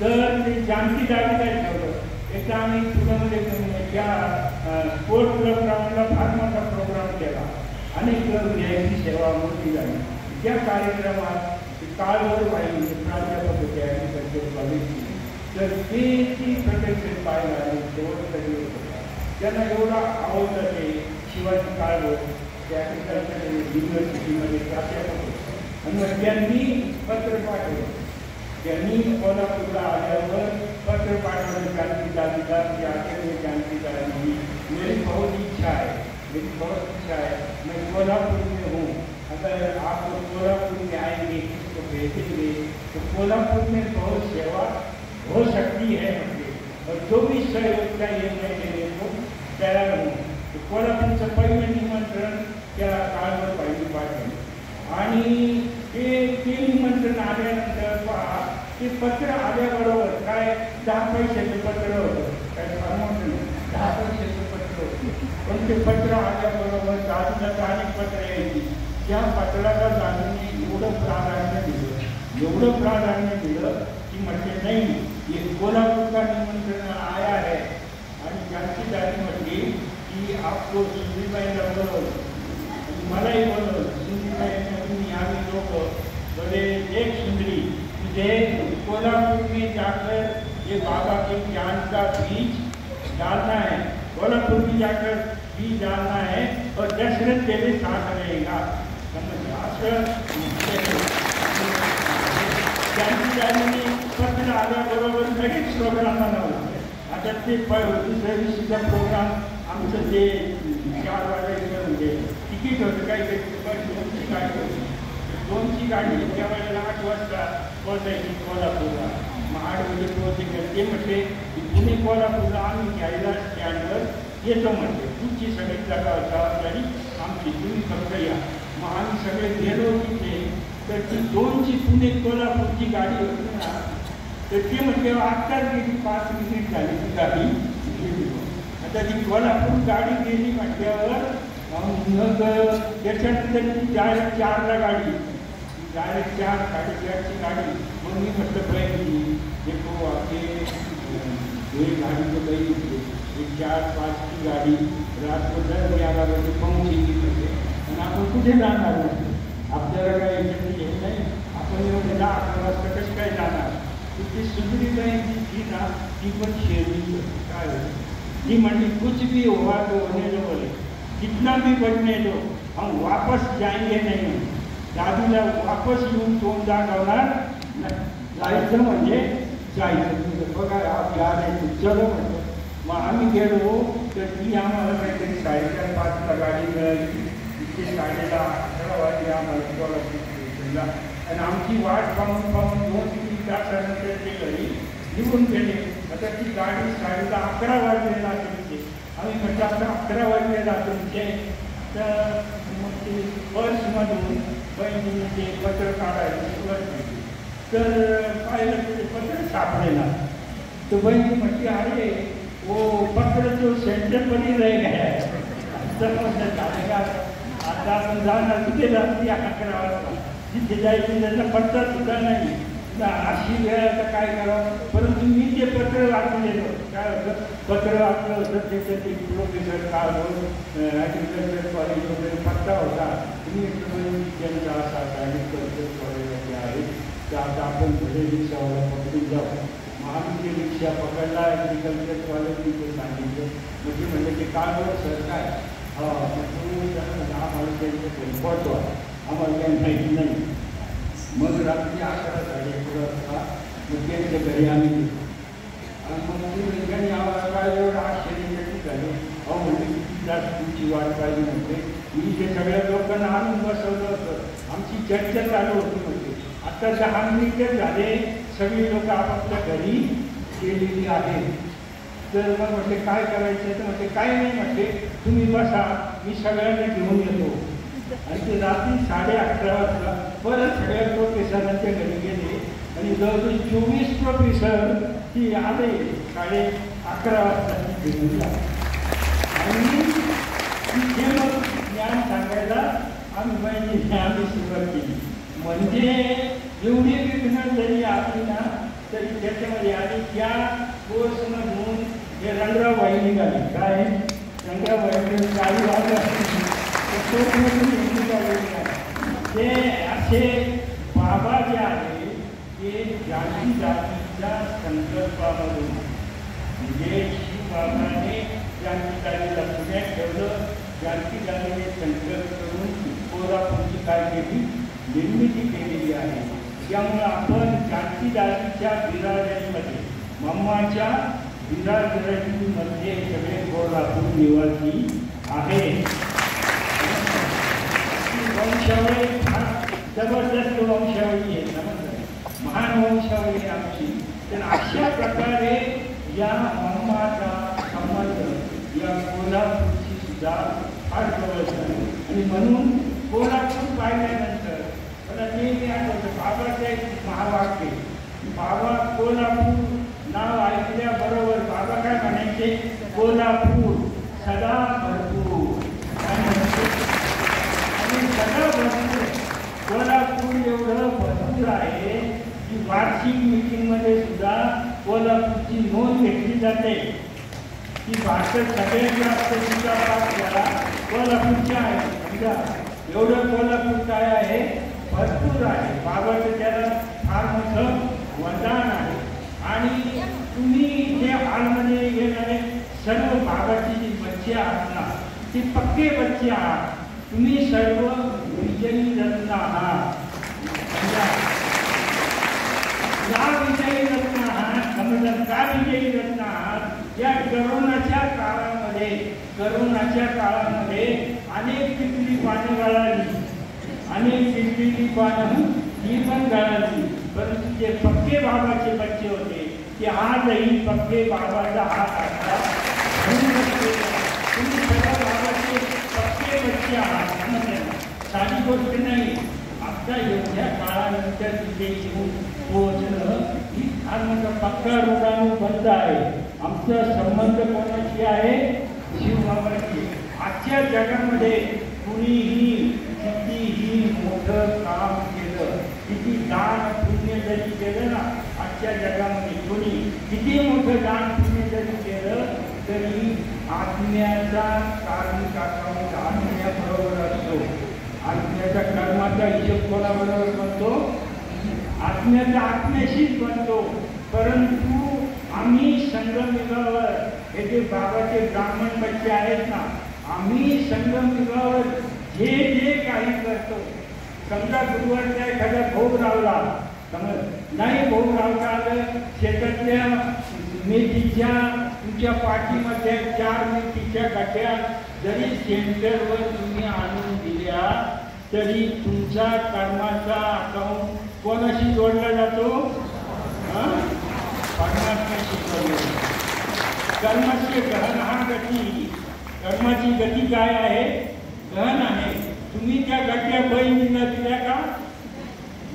[SPEAKER 1] तर ते जानकी दादीला ठेवलं. एकदा आम्ही पुण्यामध्ये त्या स्पोर्ट क्लब ग्राउंडला फार मोठा प्रोग्राम केला. अनेक न्यायाची सेवा मोठी झाली. त्या कार्यक्रमात काळवर पाहिजे प्राध्यापक होते ॲग्रिकल्चर कॉलेजची. तर ते ती प्रत्यक्ष पाहायला आले. तेवढं तरी होतं, त्यांना एवढा आवडलं ते शिवाजी काळवर त्या ॲग्रिकल्चर युनिव्हर्सिटीमध्ये प्राध्यापक होते. आणि मग त्यांनी पत्र पाठवलं. त्यांनी कोल्हापूरला आल्यावर पत्र पाठवलं जानकी दादीला की आगे जानकी दादी, मेरी बहुत इच्छा है, मेरी बहुत इच्छा है, मैं कोल्हापुर में हूँ, अगर आप कोल्हापुर में आएंगे किसको भेजेंगे तो कोल्हापुर में बहुत सेवा हो सकती है मुझे, और जो भी सहयोग चाहिए मैं देने को तैयार हूँ. तो कोल्हापूरचं पहिलं निमंत्रण त्या काळवर पाहिजे पाठवलं. आणि ते निमंत्रण आल्यानंतर पहा, ते पत्र आल्याबरोबर काय 10 पैशाचं पत्र होतं, काय फार मोठं नाही, 10 पैशाचं पत्र होतं. पण ते पत्र आल्याबरोबर दादीला अनेक पत्र यायची. त्या पत्राला दादीने एवढं प्राधान्य दिलं की म्हटले नाही, हे कोल्हापूरचा निमंत्रण आया है. आणि जानकी दादी म्हटली की आपको सुंदरीबाईला बोलवलं, मलाही बोलवलं. सुंदरीबाईने तुम्ही आम्ही लोक बोले, एक सुंदरी तुझे कोल्हापुर में जाकर ये बाबा के ज्ञान का बीज डालना है. कोल्हापुर में जाकर भी जाना है और दशरथ के लिए साथ रहेगा। त्यांनी पत्र आल्याबरोबर लगेच प्रोग्राम बनवला। आता ते दुसऱ्या दिवशीचा प्रोग्राम आमचं जे 4 वाजायचं म्हणजे तिकीट होतं काही दोनची गाडी होती, दोनची गाडी त्यावेळेला 8 वाजता पोहोचायची कोल्हापूरला। मग 8 वाजे पोहोचले ते म्हटले पुणे कोल्हापूरला आम्ही घ्यायला स्टँडवर येतो म्हटले, तुमची सगळी जबाबदारी आमची, तुम्ही फक्त या। मग आम्ही सगळे गेलो तिथे, तर ती 2ची पुणे कोल्हापूरची गाडी होती ना, तर ते म्हटले आत्ताच गेली 5 मिनिट झाली ती गाडी गेली। आता ती कोल्हापूर गाडी गेली म्हटल्यावर मग त्याच्यानंतर ती डायरेक्ट 4ला गाडी, डायरेक्ट 4 4:30ची गाडी। मग मी म्हटलं पाहिजे देखो आपले हे गाडी तो काही 4-5ची गाडी रात्रभर मी आला म्हणजे पहुंचली म्हणजे, आणि आपण कुठे जाणार नाही, आपल्याला काय याच्यात हे नाही, आपण एवढे 10-11 वाजता कसं काय जाणार। ती सुंदरी बाई जी ना ती पण शेरली काय ती म्हणली कुछ भी हुआ तो होने दो, बोले कितना भी बनने दो, हम वापस जाएंगे नहीं। दादूला वापस येऊन तोंड दाखवणार, जायचं म्हणजे जायचं, बघा आप याद आहे चलो म्हणतो। मग आम्ही गेलो तर ती आम्हाला काहीतरी 4:30ला गाडी मिळाली, तिथे 11:30 वाजले आम्हाला कोल्हापूरला, आणि आमची वाट पाहून 2-3 तासानंतर ते घरी निघून गेले। आता ती गाडी 11:30 वाजलेला तिथे, आम्ही म्हटलं आता 11 वाजलेला तुमचे, तर मग ते पर्समधून बहिणीने ते पत्र काढायला सुरुवात केली, तर पाहिलं ते पत्र सापडेला। तो बहिणी म्हटली अरे वो पत्र तो सेंटर पर ही रह गया है, तर म्हटलं झालेगा आता आपण जाणार तिथे रात्री 11 वाजता, तिथे जायची त्यांना पत्ता सुद्धा नाही, अशी वेळ आता काय करावं। परंतु मी ते पत्र वाचलेलं, काय होतं पत्र वाचलं होतं, त्याच्यात ते प्रोफेसर काळभोर ॲग्रिकल्चर कॉलेज वगैरे पत्ता होता, तुम्ही त्यांचा असा ॲग्रिकल्चर कॉलेज आहे, तर आता आपण पुढे रिक्षावाला पकडून जाऊ। मग आम्ही ते रिक्षा पकडला, ॲग्रिकल्चर कॉलेज तिथे सांगितलं, म्हणजे म्हणजे ते काळभोर सर काय आम्हाला त्यांच्याकडे पोहोचवा, आम्हाला काही माहिती नाही। मग रात्री 11-11:30 वाजता मग त्यांच्या घरी आम्ही गेलो, आणि मग ठिकाणी आम्हाला काय एवढं आश्चर्यचकित झाले, अहो म्हणजे किती तास तुमची वाट पाहिजे म्हणते, मी ते सगळ्या लोकांना आणून बसवलं होतं, आमची चर्चा चालू होती म्हणजे आता 10 मिनिटं झाले, सगळी लोक आपापल्या घरी गेलेली आहेत। तर मग म्हटले काय करायचं, तर म्हटले काय नाही, म्हटले तुम्ही बसा, मी सगळ्यांना घेऊन येतो। आणि ते रात्री 11:30 वाजता परत सगळ्या प्रोफेसरांच्या घरी गेले, आणि जवळजवळ 24 प्रोफेसर ती आले 11:30 वाजता ती घेऊन आले, आणि तिथे मग ज्ञान सांगायला आम्ही माहिती आम्ही सुरुवात केली। म्हणजे एवढी विघ्न जरी आली ना तरी त्याच्यामध्ये, आणि त्या कोर्समधून हे रंगरावबाई निघाले, काय रंगरावबाई काही वाजत ते असे बाबा जे आहे ते जाती जातीच्या संकल्पामधून, म्हणजे शिवबाबाने जाती जातीला पुण्यात ठेवलं, जाती जातीने संकल्प करून कोल्हापूरची काय केली निर्मिती केलेली आहे। त्यामुळे आपण जाती जातीच्या बिरादरीमध्ये, मम्माच्या बिरादरीमध्ये सगळे कोल्हापूर निवासी आहे। वंशावळी फार जबरदस्त वंशावळी आहे, महान वंशावळी आमची। तर अशा प्रकारे या मम्माचा संबंध या कोल्हापूरची सुद्धा फार जवळचा आहे, आणि म्हणून कोल्हापूर पाहिल्यानंतर मला नेहमी आठवतं बाबाचं एक महावाक्य, बाबा कोल्हापूर नाव ऐकल्याबरोबर बाबा काय म्हणायचे, कोल्हापूर सदा भरपूर, आणि सदा भरपूर कोल्हापूर एवढं भरपूर आहे की वार्षिक मीटिंगमध्ये सुद्धा कोल्हापूरची नोंद घेतली जाते की भारतात सगळ्यात जास्त सीताफळ कोल्हापूरच्या आहे। एवढं कोल्हापूर काय आहे, भरपूर आहे। बाबाचं त्याला फार मोठं वरदान आहे, आणि तुम्ही इथे हॉलमध्ये येणारे सर्व बाबाची जी बच्चे आहात ना, पक्के बच्चे आहात, तुम्ही सर्व विजयी रत्न आहात. या विजयी रत्न आहात, समजा का विजयी रत्न आहात? या करोनाच्या काळामध्ये अनेक पिकली पानं गळाली, अनेक पिकलेली पानं ही पण गळाली, परंतु जे पक्के बाबाचे बच्चे होते ते आजही पक्के बाबाचा हात असतात. तुम्ही सर्व बाबाचे पक्के बच्चे आहात. साधी गोष्ट नाही. आता एवढ्या काळानंतर तिथे येऊन पोहोचणं ही फार मोठा पक्का ऋणानुबंध आहे. आमचा संबंध कोणाशी आहे? शिवबाबाशी. आजच्या जगामध्ये कुणीही कितीही मोठं काम केलं, किती दान पुण्य जरी केलं ना, आजच्या जगामध्ये कोणी किती मोठं दान पुण्य जरी केलं तरी आत्म्याचा कार्मिक अकाउंट आत्म्याबरोबर असतो. आत्म्याचा कर्माचा हिशोब कोणाबरोबर बनतो? आत्म्याचा आत्म्याशीच बनतो. परंतु आम्ही संगमयुगावर हे जे बाबाचे ब्राह्मण बच्चे आहेत ना, आम्ही संगमयुगावर जे जे काही करतो, समजा गुरुवारचा एखादा भोग लावला, समज नाही भोग लावता आलं, शेतातल्या मेथीच्या तुमच्या पाठीमध्ये 4 मेथीच्या गाठ्या जरी सेंटरवर तुम्ही आणून दिल्या तरी तुमचा कर्माचा अकाउंट कोणाशी जोडला जातो? परमात्म्याशी जोडला जातो. कर्माची गहन हा गती. कर्माची गती काय आहे? गहन आहे. तुम्ही त्या गाठ्या बहिणीला दिल्या का?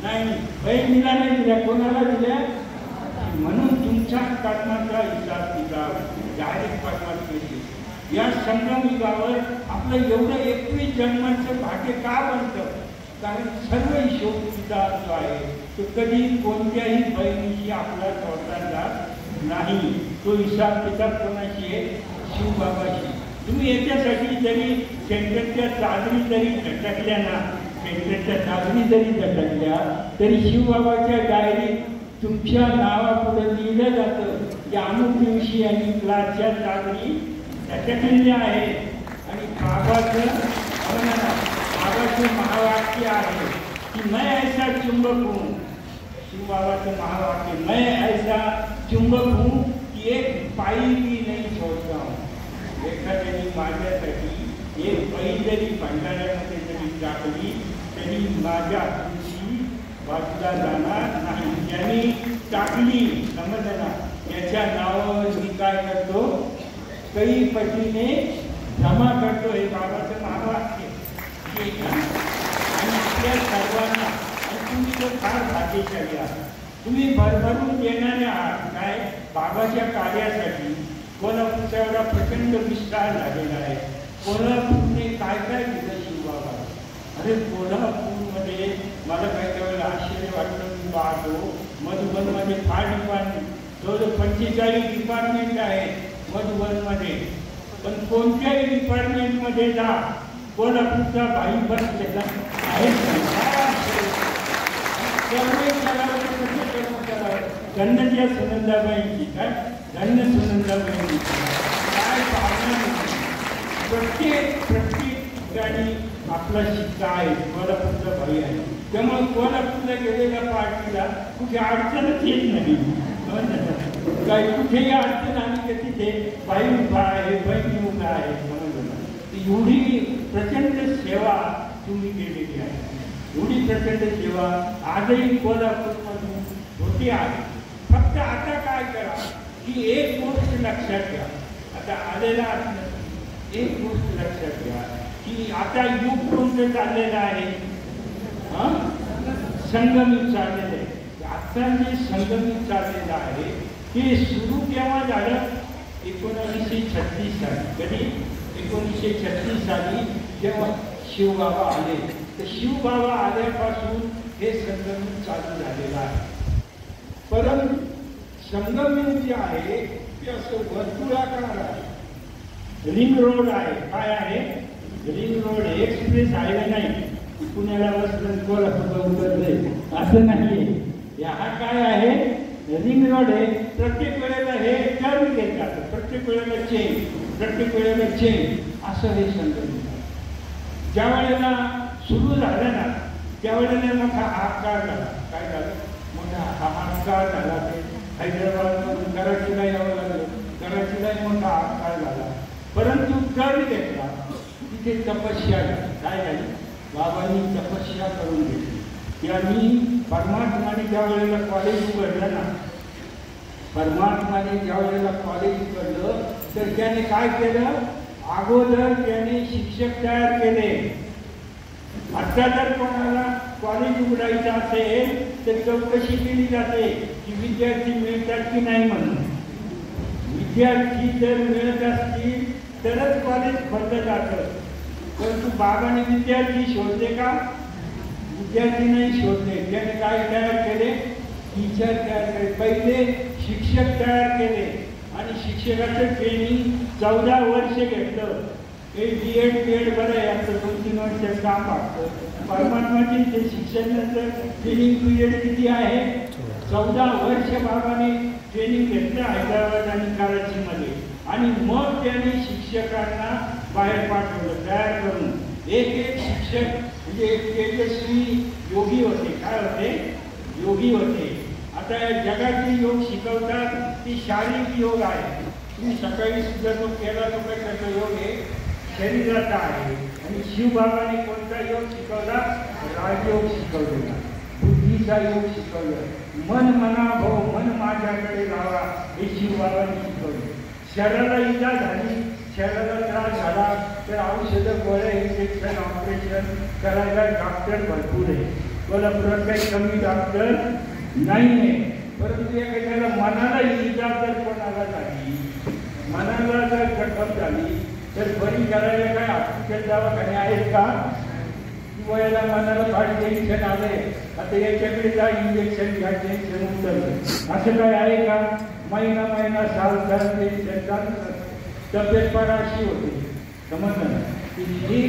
[SPEAKER 1] नाही, बहिणीला नाही दिल्या. कोणाला दिल्या? म्हणून तुमच्या कर्माचा हिसाब किताब डायरेक्ट परमात्म्याशी. या संगमयुगावर आपलं एवढं 21 जन्मांचं भाग्य का बनतं? कारण सर्व हिशोब किताब जो आहे तो कधी कोणत्याही बहिणीशी आपला जोडला नाही. तो हिसाब किताब कोणाशी आहे? शिवबाबाशी. तुम्ही याच्यासाठी जरी सेंटरच्या चादरी जरी झटकल्या ना, सेंटरच्या चादरी जरी झटकल्या तरी शिवबाबाच्या डायरीत तुमच्या नावापुढे लिहिलं जातं की अमुक दिवशी आणि क्लासच्या चादरी झटकलेल्या आहेत. आणि बाबाचं महावाक्य आहे की मैं ऐसा चुंबक हूँ. शिवबाबाचं महावाक्य, मैं ऐसा चुंबक हूँ की एक पाई भी नहीं छोड़ता हूँ. एखाद्याने माझ्यासाठी एक बाई जरी भंडाऱ्यामध्ये जरी टाकली तरी माझ्या हातून वाचला जाणार नाही. ज्यांनी टाकली, समजलं ना, याच्या नावावर मी काय करतो? काही पटीने जमा करतो. हे बाबाचं महावाक्य. आणि आपल्या सर्वांना, तुम्ही तर फार भाग्यशाली आहात. तुम्ही भरभरून देणारे आहात. काय? बाबाच्या कार्यासाठी. कोल्हापूरचा एवढा प्रचंड विस्तार झालेला आहे. कोल्हापूरने काय काय दिलं शिवबाबा? अरे कोल्हापूरमध्ये मला काही वेळेला आश्चर्य वाटलं. मी पाहतो मधुबनमध्ये फार डिपार्टमेंट, जवळजवळ 45 डिपार्टमेंट आहेत मधुबनमध्ये. पण कोणत्याही डिपार्टमेंटमध्ये जा, कोल्हापूरचा बाई बसलेला आहे. धन्यच्या सुनंदाबाईंची, काय धन्य सुनंदाबाईंची काय पाहणार. प्रत्येक ठिकाणी आपला शिक्का आहे. कोल्हापूरचा बाई आहे. त्यामुळे कोल्हापूरला गेलेल्या पार्टीला कुठे अडचणच येत नाही. काय कुठेही अडचण आली की तिथे बाई उभा आहे, बहिणी उभा आहे. एवढी प्रचंड सेवा तुम्ही केलेली आहे. एवढी प्रचंड सेवा आजही कोल्हापूरमधून होती आहे. फक्त आता काय करा की एक गोष्ट लक्षात घ्या. आता आलेला एक गोष्ट लक्षात घ्या की आता युग कोणतं चाललेलं आहे? संगमित चाललेलं आहे. आता जे संगमित चाललेलं आहे ते सुरू केव्हा झालं? 1936 साली. कधी? 1936 साली जेव्हा शिवबाबा आले. तर शिवबाबा आल्यापासून हे संगमित चालू झालेलं आहे. परंतु संगमित जे आहे ते असं वर्तुळाकार आहे. रिंग रोड आहे. काय आहे? Ring road. एक्सप्रेस हायवे नाही. पुण्याला बसलं कोल्हापूरला उतरले असं नाहीये. हा काय आहे? रिंग रोड आहे. प्रत्येक वेळेला हे टर्न घेतात, प्रत्येक वेळेला चेंज, प्रत्येक वेळेला चेंज, असं हे संगमित. ज्या वेळेला सुरू झालं ना त्यावेळेला मोठा हाहाकार झाला. काय झालं? मोठा हाहाकार झाला. ते हैदराबादमधून कराचीला यावं लागलं. कराचीला मोठा हाहाकार झाला. परंतु कर घेतला तिथे तपस्या झाली. काय झाली? बाबांनी तपस्या करून घेतली. त्यांनी परमात्माने ज्या वेळेला कॉलेज उघडलं ना, परमात्माने ज्या वेळेला कॉलेज उघडलं तर त्याने काय केलं? अगोदर त्याने शिक्षक तयार केले. आता जर कोणाला कॉलेज उघडायचं असेल तर चौकशी केली जाते की विद्यार्थी मिळतात की नाही म्हणून. विद्यार्थी जर मिळत असतील तरच कॉलेज खोललं जातं. परंतु बाबाने विद्यार्थी शोधले का? विद्यार्थी नाही शोधले. त्याने काय तयार केले? टीचर तयार केले. पहिले शिक्षक तयार केले आणि शिक्षकाचं ट्रेनिंग 14 वर्ष घेतलं. हे B.Ed B.Ed बरं आहे, आता 2-3 वर्ष काम लागतं. परमात्माचे ते शिक्षणाचं ट्रेनिंग पिरियड किती आहे? 14 वर्ष बाबाने ट्रेनिंग घेतलं हैदराबाद आणि कराचीमध्ये. आणि मग त्याने शिक्षकांना बाहेर पाठवलं तयार करून. एक शिक्षक म्हणजे तेजस्वी योगी होते. काय होते? योगी होते. आता जगातले योग शिकवतात ती शारीरिक योग आहे. तुम्ही सकाळी सुद्धा तो केला तो काही त्याचा योग आहे, शरीराचा आहे. आणि शिवबाबाने कोणता योग शिकवला? राजयोग शिकवलेला, बुद्धीचा योग शिकवला. मन मना भाऊ मन माझ्याकडे लावा हे शिवबाबाने शिकवले. शरीराला इजा झाली, शरीराला त्रास झाला तर औषधं गोळ्या इंजेक्शन ऑपरेशन करायला डॉक्टर भरपूर आहे. कोल्हापुरात काही कमी डॉक्टर नाही आहे. परंतु एखाद्याला मनाला इजा जर कोणाला झाली, मनाला जर जखम झाली तर बरी करायला काय हॉस्पिटल दवाखाने आहेत का? किंवा याला मनाला फार टेन्शन आले आता याच्याकडे जा इंजेक्शन घ्या टेन्शन उतरलं असं काय आहे का? महिना महिना साल टेन्शन चालूच असतं. तब्येत फार अशी होते. समजलं ना? की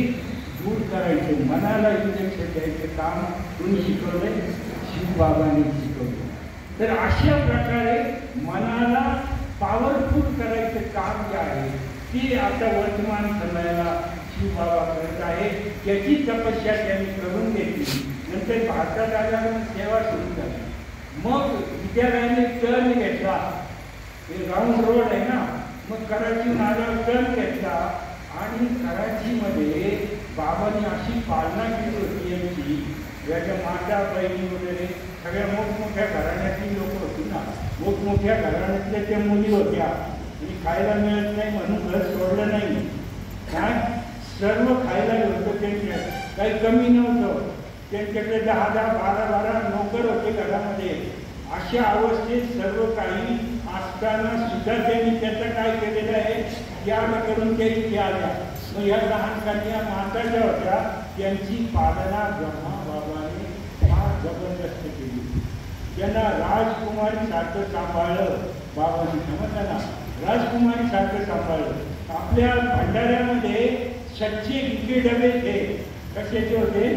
[SPEAKER 1] दूर करायचं, मनाला इंजेक्शन द्यायचं काम कोणी शिकवलंय? शिवबाबांनी शिकवलं. तर अशा प्रकारे मनाला पॉवरफुल करायचं काम जे आहे ते आता वर्तमान समयाला शिवबाबा करत आहे. त्याची तपस्या त्यांनी करून घेतली. नंतर भारतात आल्यावर सेवा सुरू झाली. मग विद्यालयाने टर्न घेतला. हे राऊंड रोड आहे ना, मग कराचीहून आल्यावर टर्न घेतला आणि कराचीमध्ये बाबांनी अशी पालना केली होती यांची. याच्या माता बहिणी वगैरे सगळ्या मोठमोठ्या घराण्यातली लोक होती ना, मोठमोठ्या घराण्यातल्या त्या मुली होत्या. आणि खायला मिळत नाही म्हणून घर सोडलं नाही. काय सर्व खायला होतं त्यांच्या, काही कमी नव्हतं. त्यांच्याकडे 10-10, 12-12 नोकर होते घरामध्ये. अशा अवस्थेत सर्व काही असताना सुद्धा त्यांनी त्याचं काय केलेलं आहे? त्याग करून त्या इथे आल्या. मग या लहान कन्या माता ज्या होत्या त्यांची पालना ब्रह्मा बाबाने फार जबरदस्त केली. त्यांना राजकुमारी सारखं सांभाळलं बाबांनी. समजलं ना? राजकुमारी सारखं सांभाळलं. आपल्या भंडाऱ्यामध्ये सच्चे घीचे डबे थे. कशाचे होते?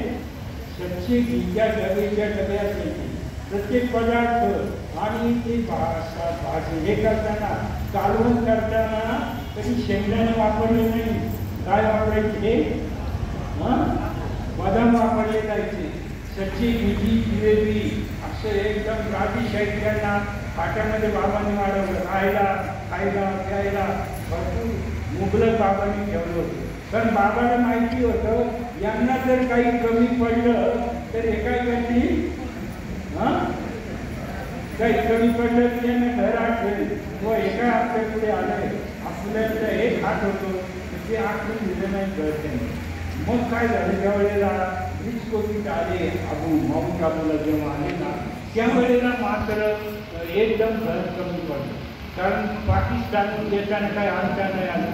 [SPEAKER 1] सच्चे घीच्या डबेच्या डबे असायचे. प्रत्येक पदार्थ आणि ते हे करताना कालवण करताना कधी शेंगदाणे वापरले नाही. काय वापरायचे? बदाम वापरले जायचे. सच्ची घीची जिलेबी असं एकदम राजीशाही त्यांना पाट्यामध्ये बाबांनी वाढवलं. खायला खायला प्यायला भरपूर मुबलक बाबांनी ठेवलं होतं. कारण बाबाला माहिती होतं यांना जर काही कमी पडलं तर हे काय करतील? काही कमी पडलं की त्यांना घर आठवेल व एका आपल्या पुढे आलंय आपल्याला हे खात होतो ते आठवून दिलं नाही घर. मग काय झालं? ज्या वेळेला 20 कोटीत आले माऊंट आबूला जेव्हा आले ना त्यावेळेला मात्र एकदम घर कमी पडलं. कारण पाकिस्तानून देताना काही आणता नाही आलं.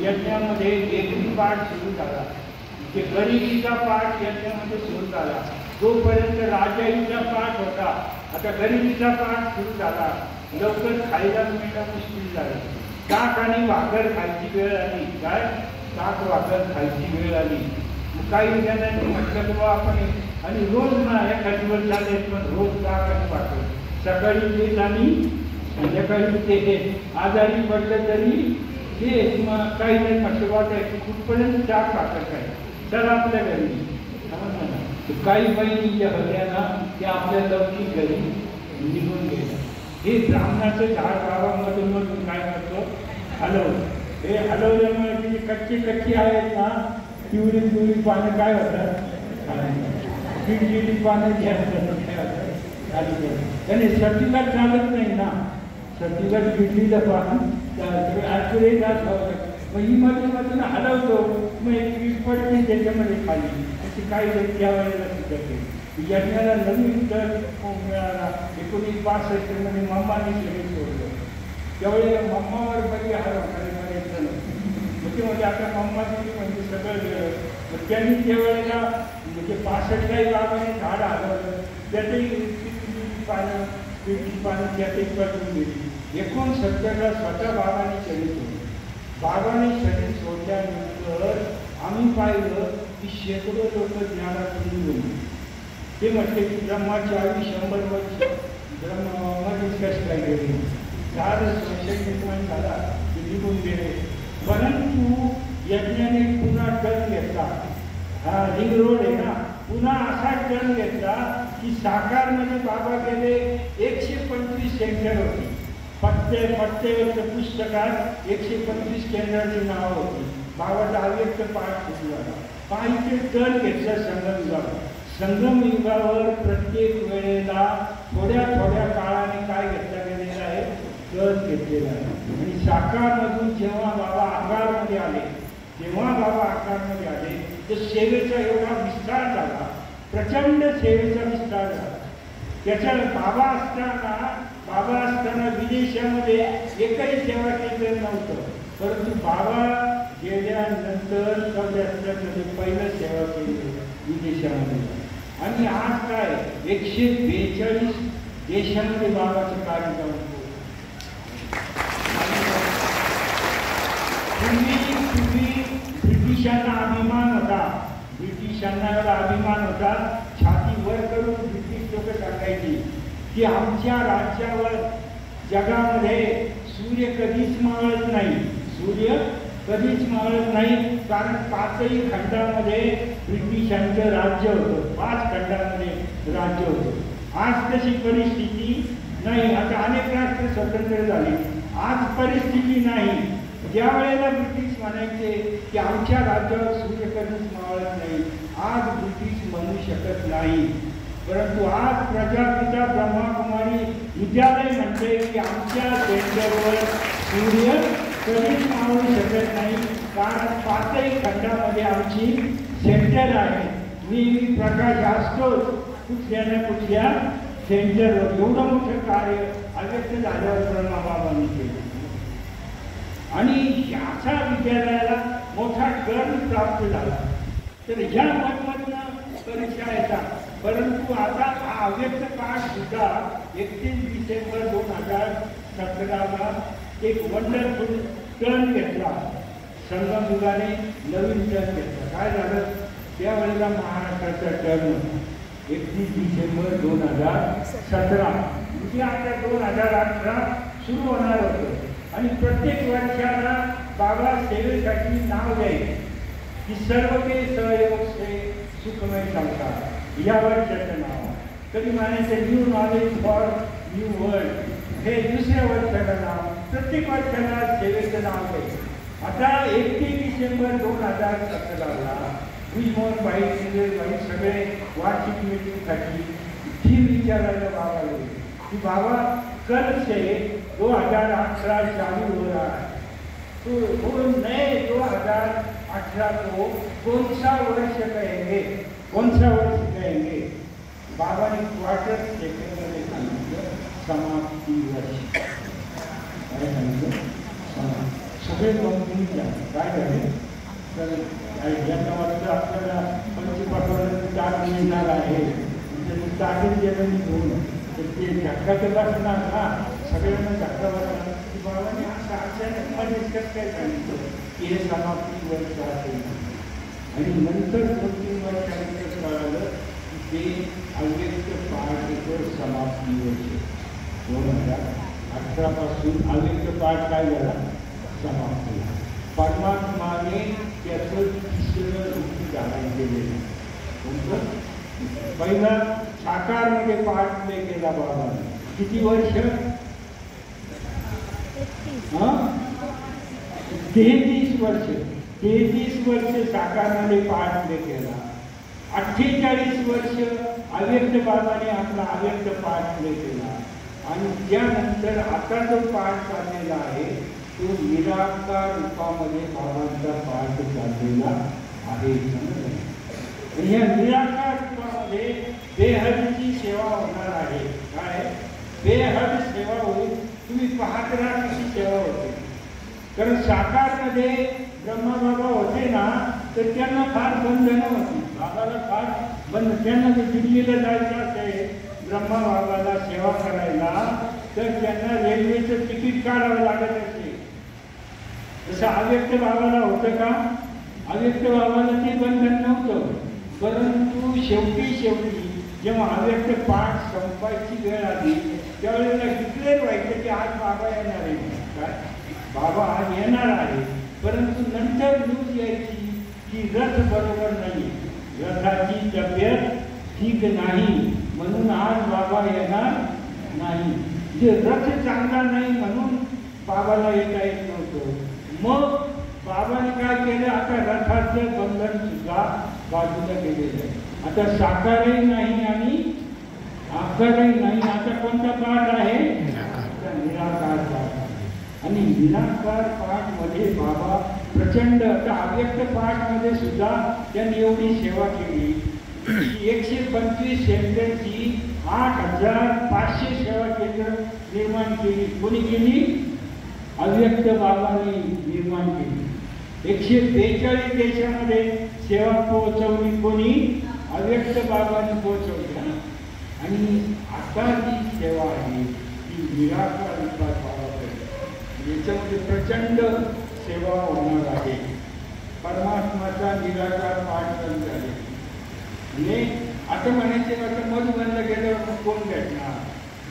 [SPEAKER 1] यज्ञामध्ये एकरी पाठ सुरू झाला. ते गरिबीचा पाठ यज्ञामध्ये सुरू झाला. जोपर्यंत राजाईचा पाठ होता आता गरिबीचा पाठ सुरू झाला. लवकर खायला मिळणं मुश्किल झालं. ताक आणि भाकर खायची वेळ आली. काय? ताक भाकर खायची वेळ आली. काही जणांनी म्हटलं बाबा आपण आणि रोज ना एखाद दिवस झाले पण रोज ताक आणि भाकर सकाळी तेच आणि संध्याकाळी ते आजारी पडलं तरी हे काही जण म्हटलं वाटतं की कुठपर्यंत चहा खातात काय चला आपल्या घरी काही बहिणीच्या हृदयाना ते आपल्या लौकिक घरी निघून गेलं. हे ब्राह्मणाचं झाड गावामधून मधून काय करतो हलवलं. हे हलवल्यामुळे ती कच्ची आहेत ना पिवळी पानं काय होतात पिळलेली पानं जी असतात काय होतात त्याने सतीला चालत नाही ना. सतीला पिळलेलं पान आतुरे जात मग ही मधून हलवतो मग एक वीज पडते त्याच्यामध्ये खाली अशी काही जण त्या वेळेला करते. यज्ञाला नवीन तर मिळाला 1965 मध्ये मम्माने शरीर सोडलं. त्यावेळेला मम्मावर बरी हरवणारे म्हणजे आता मम्माची म्हणजे सगळं गेलं. मग त्यांनी त्यावेळेला म्हणजे 65 गावाने झाड हलवलं त्यातही पानं पिठी पानं त्यातही पडून गेली. 69ला स्वतः बाबाने शरीर सोडलं. बाबाने शरीर सोडल्यानंतर आम्ही पाहिलं की शेकडो लोक ज्ञानातून गेले. ते म्हटले की ब्रह्माची आयु 100 वर्ष ब्रह्मामध्येच कशी काय गेली. 10 वर्ष निर्माण झाला ते निघून गेले. परंतु यज्ञाने पुन्हा टर्न घेतला. हा रिंग रोड आहे ना पुन्हा असा टर्न घेतला की साकारमध्ये बाबा गेले 125 सेंटर होती. पत्त्यावरच्या पुस्तकात 125 केंद्राची नावं होती. बाबाचा अव्यक्त पाठ सुरू झाला. पायीचे टर्न घेतला संगम युगावर. संगम युगावर प्रत्येक वेळेला थोड्या काळाने काय घेतला गेलेला आहे टर्न घेतलेला आहे. आणि साकारमधून जेव्हा बाबा आकारमध्ये आले तर सेवेचा एवढा विस्तार झाला प्रचंड सेवेचा विस्तार झाला. त्याच्या बाबा असताना विदेशामध्ये एकही सेवा केंद्र नव्हतं. परंतु बाबा गेल्यानंतर 74 मध्ये पहिलं सेवा केंद्र विदेशामध्ये. आणि आज काय 142 देशामध्ये बाबाचं कार्य करतो. पूर्वी ब्रिटिशांना अभिमान होता. छाती वर करून ब्रिटिश लोक सांगायची की आमच्या राज्यावर जगामध्ये सूर्य कधीच मावळत नाही. कारण 5ही खंडामध्ये ब्रिटिशांचं राज्य होतं. 5 खंडामध्ये राज्य होतं. आज तशी परिस्थिती नाही. आता अनेक राष्ट्र स्वतंत्र झाली. आज परिस्थिती नाही. ज्या वेळेला ब्रिटिश म्हणायचे की आमच्या राज्यावर सूर्य कधीच मावळत नाही. आज ब्रिटिश म्हणू शकत नाही. परंतु आज प्रजापिता ब्रह्माकुमारी विद्यालय म्हणते की आमच्या सेंटरवर सूर्य कधीच मावळू शकत नाही. कारण 5ही खंडामध्ये आमची सेंटर आहे. नेहमी प्रकाश असतोच कुठल्या सेंटरवर. एवढं मोठं कार्य अव्यक्त झाल्यावर ब्रह्माबाबांनी केलं. आणि याचा विद्यालयाला मोठा कर्म प्राप्त झाला. तर ह्या मधमधनं परीक्षा येतात. परंतु आता हा अव्यक्त काळ सुद्धा 31 डिसेंबर 2017ला एक वंडरफुल टर्न घेतला. संगम युगाने नवीन टर्न घेतला. काय झालं त्यावेळेला महाराष्ट्राचा टर्न 31 डिसेंबर 2017 म्हणजे आता 2018 सुरू होणार होतं. आणि प्रत्येक वर्षाला बाबा सेवेसाठी नाव द्यायचे की सर्व के सहयोग से सुखमय संसार या वर्षाचं नाव. कधी म्हणायचं new knowledge for new world. हे दुसऱ्या वर्षाचं नाव. प्रत्येक वर्षाला सेवेचं नाव द्यायचं. आता 31 डिसेंबर 2017ला भुजमोहन भाई सगळे वार्षिक मीटिंगसाठी ही विचारायला बाबा गेले कि बाबा कल से 2018 चालू हो रहा है. तो वो नए 2018 को कौन सा वर्ष कहेंगे. बाबा ने क्वार्टर सेकंड मध्ये सांगितलं समाप्ती वर्ष. काय सांगितलं सगळे बघून घ्या काय झाले. तर यांना वाटतं आपल्याला पंचपाठवाला 4 मिळणार आहे. म्हणजे चालून गेलं घेऊन तर ते झटका तर बसणार ना. सगळ्यांना झटका बसणार की बाबांनी असं अचानक काय सांगितलं की हे समाप्ती वर्ष असेल. आणि नंतर 2-3 वर्षानंतर कळालं की ते अव्यक्त पाठ समाप्ती वर्ष 2018 पासून अव्यक्त पाठ काय झाला समाप्त झाला. परमात्माने त्याचं तिसरं रूप धारण केलेलं. पहिला साकारमध्ये पाठ प्ले केला बाबाने. किती वर्ष? 33 वर्ष. 33 वर्ष साकारमध्ये पाठ प्ले केला. 48 वर्ष अव्यक्त बाबाने आपला अव्यक्त पाठ प्ले केला. आणि त्यानंतर आता जो पाठ चाललेला आहे तो निराकार रूपामध्ये बाबांचा पाठ चाललेला आहे. या निराकार रूपामध्ये बेहदची सेवा होणार आहे. काय बेहद सेवा होईल. तुम्ही पाहत राहा कशी सेवा होते. कारण साकारमध्ये ब्रह्माबाबा होते ना तर त्यांना फार बंधनं होती. बाबाला फार बंध. त्यांना जर दिल्लीला जायचं असेल ब्रह्माबाबाला सेवा करायला तर त्यांना रेल्वेचं तिकीट काढावं लागत असे. जसं अव्यक्त बाबाला होतं का? अव्यक्त बाबाला ते बंधन नव्हतं. परंतु शेवटी जेव्हा अव्यक्त पाठ संपायची वेळ आली त्यावेळेला डिक्लेअर व्हायचं की आज बाबा येणार आहे. काय बाबा आज येणार आहे. परंतु नंतर न्यूज यायची की रथ बरोबर नाही, रथाची तब्येत ठीक नाही म्हणून आज बाबा येणार नाही. जे रथ चांगला नाही म्हणून बाबाला येता येत नव्हतं. मग बाबाने काय केलं? आता रथाचं बंधन सुद्धा बाजूला केलेलं आहे. आता साकारही नाही आणि आकारही नाही. आता कोणता पाठ आहे? निराकार पाठ. आणि निराकार पाठ मध्ये बाबा प्रचंड. आता अव्यक्त पाठ मध्ये सुद्धा त्यांनी एवढी सेवा केली. 125 सेंटरची 8,500 सेवा केंद्र निर्माण केली. कोणी केली? अव्यक्त बाबांनी निर्माण केली. 142 देशामध्ये सेवा पोहोचवली. कोणी? अव्यक्त बाबांनी पोहोचवली. आणि आता जी सेवा आहे ती निराकार रूपात बाबा करते. याच्यामध्ये प्रचंड सेवा होणार आहे. परमात्माचा निराकार पाठ चालू आहे. म्हणजे आता म्हणायचे आता मधुबनला गेल्यावर कोण भेटणार?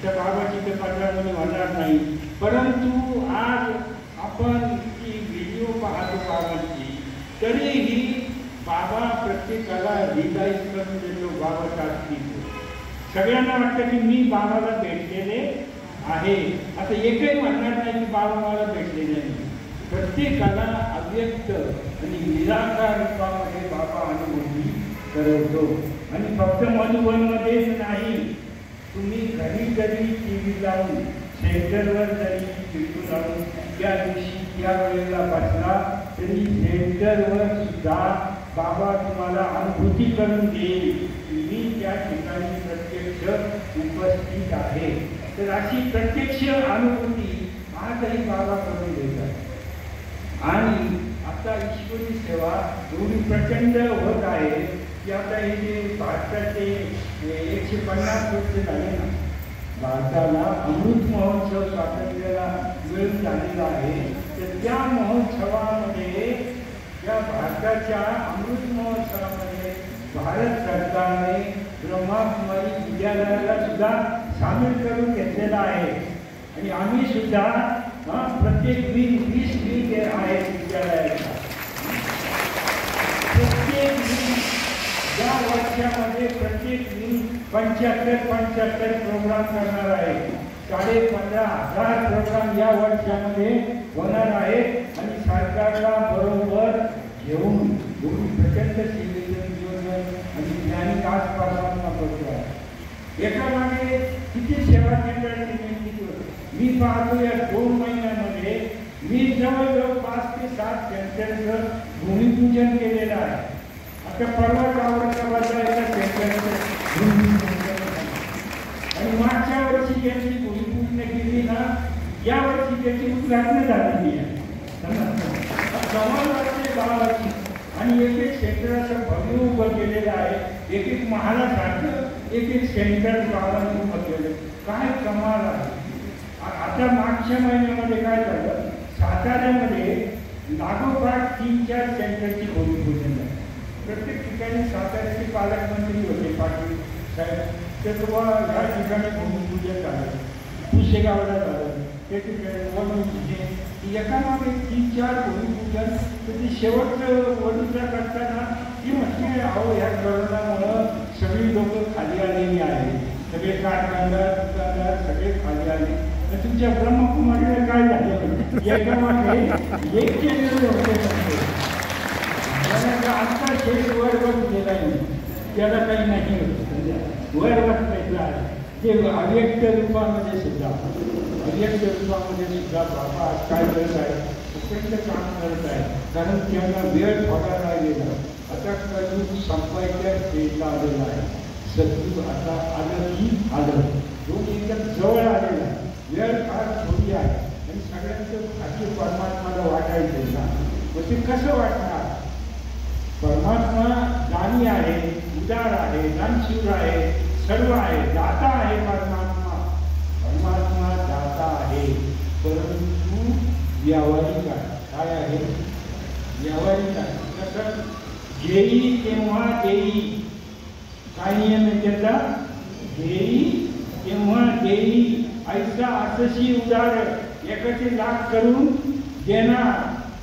[SPEAKER 1] त्या बाबाची तर पत्रामध्ये होणार नाही. परंतु आज आपण जी व्हिडिओ पाहतो बाबांची तरीही बाबा प्रत्येकाला रिलाईज करून देतो. बाबा शास्त्री सगळ्यांना वाटतं की मी बाबाला भेटलेले आहे. आता एकही म्हणणार नाही की बाबा मला भेटलेले नाही. प्रत्येकाला अव्यक्त आणि निराकार रूपामध्ये बाबा अनुभूती करवतो. आणि फक्त मधुबनमध्येच नाही, तुम्ही घरी जरी TV लावून सेंटरवर जरी फिरून लावून त्या दिवशी त्या वेळेला बसला तरी सेंटरवर सुद्धा बाबा तुम्हाला अनुभूती करून देईल. मी त्या ठिकाणी प्रत्यक्ष उपस्थित आहे. तर अशी प्रत्यक्ष अनुभूती आजही बाबा करून देतात. आणि आता ईश्वरी सेवा एवढी प्रचंड होत आहे की आता हे जे भारताचे 150 वर्ष झाले ना, भारताला अमृत महोत्सव स्वातंत्र्याला मिळून झालेला आहे. तर त्या महोत्सवामध्ये या भारताच्या अमृत महोत्सवामध्ये भारत सरकारने ब्रह्माकुमारी विद्यालयाला सुद्धा सामील करून घेतलेला आहे. आणि आम्ही सुद्धा प्रत्येक 20 वीक आहे विद्यालयाचा. प्रत्येक या वर्षामध्ये प्रत्येक 75 प्रोग्राम करणार आहे. 15,500 प्रोग्राम या वर्षामध्ये होणार आहे. आणि सरकारला बरोबर घेऊन प्रचंड सेवेचं नियोजन आणि ज्ञानिक आसपासांना बसतो आहे. एकामागे किती सेवा केंद्राची निर्मिती होते. मी पाहतो या 2 महिन्यामध्ये मी जवळजवळ 5 ते 7 सेंटरचं भूमिपूजन केलेलं आहे. आता परवाच औरंगाबादला एका सेंटरचं भूमिपूजन आणि मागच्या वर्षी ज्यांची भूमिपूजन केली ना या वर्षी त्याची उद्घाटन झालेली आहे. कमाल वाटते गावाची. आणि एक सेंटर असं भव्य उभं केलेलं आहे. एक महालासारखं एक सेंटर गावात उभं केलं. काय कमाल आहे. आता मागच्या महिन्यामध्ये काय झालं, साताऱ्यामध्ये लागोपाठ 3-4 सेंटरची भूमिपूजन झाली. प्रत्येक ठिकाणी साताऱ्याचे पालकमंत्री होते पाटील साहेब. ते ह्या ठिकाणी भूमिपूजन झालं. पुसेगावला झालं. ते एका मागे 3-4 भूमिपूजन तर ते शेवटचं वडूचा करताना ती म्हटली अहो ह्या करोनामुळं सगळी लोक खाली आलेली आहेत, सगळे कारखानदार दुकानदार सगळे खाली आले, तर तुमच्या ब्रह्मकुमारीला काय झालं एका मागे एक केलेले होते आजचा शेष वर बसलेला नाही, त्याला काही नाही होतं वर बसलेलं आहे ते अव्यक्त रूपामध्ये सुद्धा बाबा काय करत आहे प्रचंड काम करत आहे, कारण त्यांना वेळ थोडा राहिलेला आता कलियुग संपायच्या स्टेजला आलेला आहे, सत्युग आता आलं की आलं दोन एकदम जवळ आलेला आहे, वेळ फार थोडी आहे आणि सगळ्यांचं भाग्य परमात्माला वाटायचं ना, मग ते कसं वाटणार? परमात्मा दानी आहे, उदार आहे, दानशूर आहे, सर्व आहे, दाता आहे परमात्मा दाता आहे, परंतु व्यावहारिक आहे. काय आहे? व्यावहारिक आहे. कसं घेई तेव्हा देई, काय नियम आहे त्याचा? घेई तेव्हा देई, ऐसा असशी उदार, एकाचे लाख करून देणार,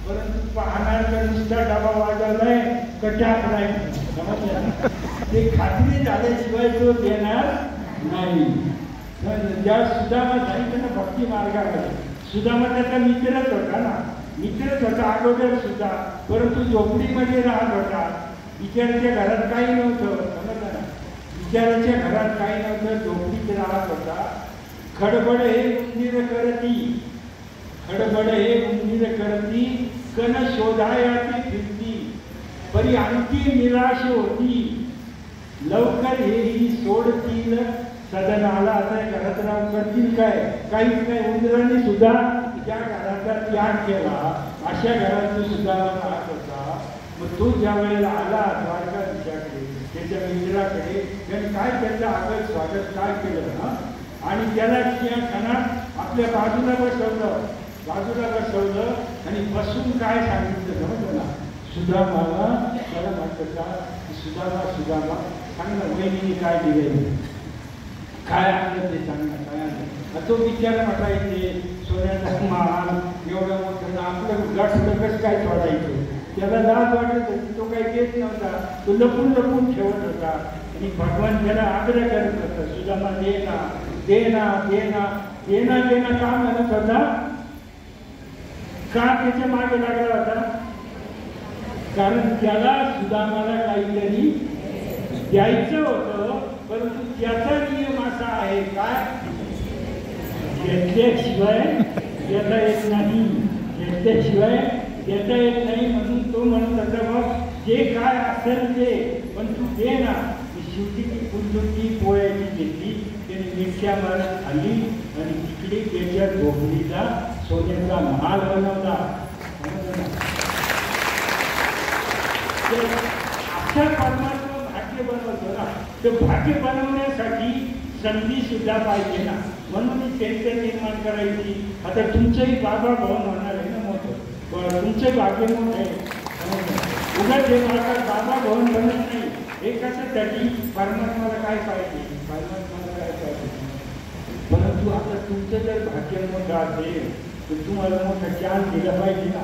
[SPEAKER 1] परंतु पाहणार का नुसता डबा वाजवलाय कटाक नाही, समजलं? ते खात्री झाल्याशिवाय तो देणार नाही. ज्या सुदामा सांगितलं ना भक्ती मार्गाकडे, सुदामा त्याचा मित्रच होता ना, मित्रच होता अगोदर सुद्धा, परंतु झोपडीमध्ये राहत होता, बिचाराच्या घरात काही नव्हतं, समजलं ना, बिचाराच्या घरात काही नव्हतं, झोपडीत राहत होता. खडबड हे उंदीर करती, खडबड हे उंदीर करती, कन शोधायाची फिरती, परी आणखी निराश होती, लवकर हेही सोडतील सदनाला. आता घरात राहून करतील काय? काहीच नाही. उंदरांनी सुद्धा ज्या घराचा त्याग केला अशा घरात सुद्धा राहत होता. मग तो ज्या वेळेला आला द्वारकाधीशाकडे, त्याच्या मित्राकडे, त्यांनी काय त्याचं आदर स्वागत काय केलं ना, आणि त्याला सिंहासनात आपल्या बाजूला बसवलं आणि बसून काय सांगितलं समजलं ना, सुदामाला त्याला म्हणतं का सुदामा सांग ना वहिनी काय दिले, काय आणलं ते सांग ना, काय आणलं? तो बिचारा म्हटायचे सोन्याचा माल एवढं मोठं, आपलं गाठलं कसं काय सोडायचं, त्याला लाज वाटत होती, तो काही देत नव्हता, तो लपून ठेवत होता. आणि भगवान त्याला आग्रह करत होता, सुदामा देना देना देना देना देना का म्हणत होता? का त्याच्या मागे लागला होता? कारण त्याला सुदामाला काहीतरी द्यायचं होतं, परंतु त्याचा नियम असा आहे काय, घेतल्याशिवाय देता येत नाही, घेतल्याशिवाय देता येत नाही. म्हणून तो म्हणत होता मग जे काय असेल ते, पण तू दे ना. शेवटी ती फुलचुटी पोळ्याची घेतली, त्याने मिरच्या मारत आली आणि तिकडे त्याच्या झोपडीला सोन्याचा महाल बनवला. अशा परमात्मा भाग्य बनवतो ना, तर भाग्य बनवण्यासाठी संधी सुद्धा पाहिजे ना, म्हणून चैत्य निर्माण करायची. आता तुमचंही बाबा भवन होणार आहे ना मोठं, तुमचं भाग्य मोठं आहे. उगाच हे बाबा भवन बनत नाही, हे कशासाठी? परमात्माला काय पाहिजे, परमात्माला काय पाहिजे. परंतु आता तुमचं जर भाग्य मोठं असेल तर तुम्हाला मोठं ज्ञान दिलं पाहिजे ना.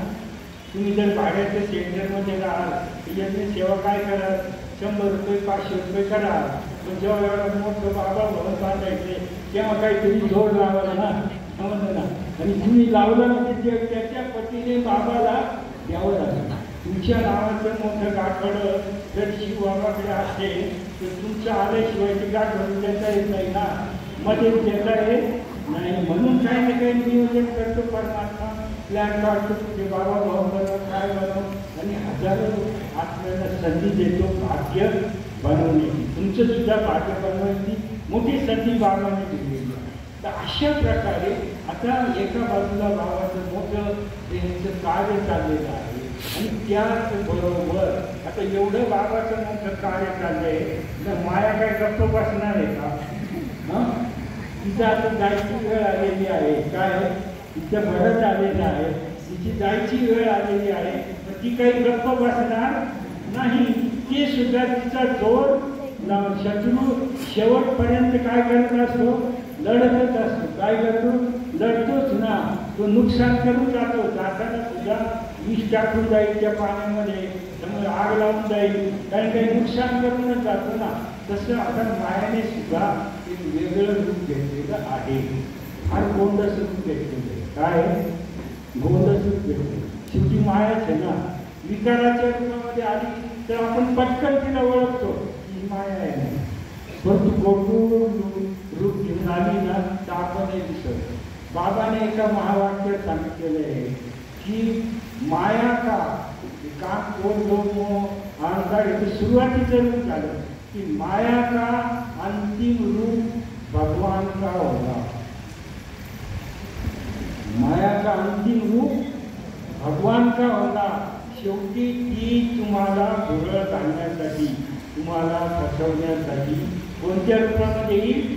[SPEAKER 1] तुम्ही जर भाड्याच्या सेंटरमध्ये राहाल तर याची सेवा काय कराल, 100 रुपये 500 रुपये कराल. पण जेव्हा एवढं मोठं बाबा भवन बांधायचे तेव्हा काहीतरी जोड लावायला ना, समजलं ना. आणि तुम्ही लावलं म्हणजे त्याच्या पतीने बाबाला द्यावं लागलं. तुमच्या नावाचं मोठं गाठोडं जर शिवबाबाकडे असेल तर तुमचं आल्याशिवाय ते गाठोडं देता येत नाही ना, मध्ये देता येत नाही. म्हणून काही ना काही नियोजन करतो परमात्मा, प्लॅन काढतो, तुझे बाबा भाऊ बनव काय बनव, आणि हजारो आपल्याला संधी देतो भाग्य बनवण्याची. तुमचं सुद्धा भाग्य बनवायची मोठी संधी बाबाने दिलेली. तर अशा प्रकारे आता एका बाजूला बाबाचं मोठं त्यांचं कार्य चाललेलं आहे, आणि त्याच बरोबर आता एवढं बाबाचं मोठं कार्य चाललंय तर माया काय गप्प बसणार आहे का? तिचं आता जायची वेळ आलेली आहे, काय तिचं भरत आलेलं आहे, तिची जायची वेळ आलेली आहे, पण ती काही गप्प बसणार नाही. ते सुद्धा तिचा जोर शत्रू शेवटपर्यंत काय करत असतो, लढतच असतो. काय करतो? लढतोच ना. तो नुकसान करून जातो. जाताना सुद्धा विष टाकून जाईल त्या पाण्यामध्ये, त्यामुळे आग लावून जाईल, काही नुकसान करूनच जातो ना. तसं आता मायाने सुद्धा एक वेगळं रूप घेतलेलं आहे. फार गोंडस रूप घेतलेलं आहे. काय गोंडस रूप घेतलेलं शेवटी मायाच आहे ना. विकाराच्या रूपामध्ये आली तर आपण पटकन तिला ओळखतो ही माया आहे. परंतु गोडून रूप घेऊन आली ना तर आपणही दिसत. बाबाने एका महावाक्यात सांगितलेलं आहे की माया का काम कोण लोक अहंकार हे सुरुवातीचं रूप झालं कि माया का अंतिम रूप भगवान का होगा. माया का अंतिम रूप भगवान का होगा. शेवटी ती तुम्हाला भुरळ घालण्यासाठी, तुम्हाला फसवण्यासाठी कोणत्या रूपामध्ये येईल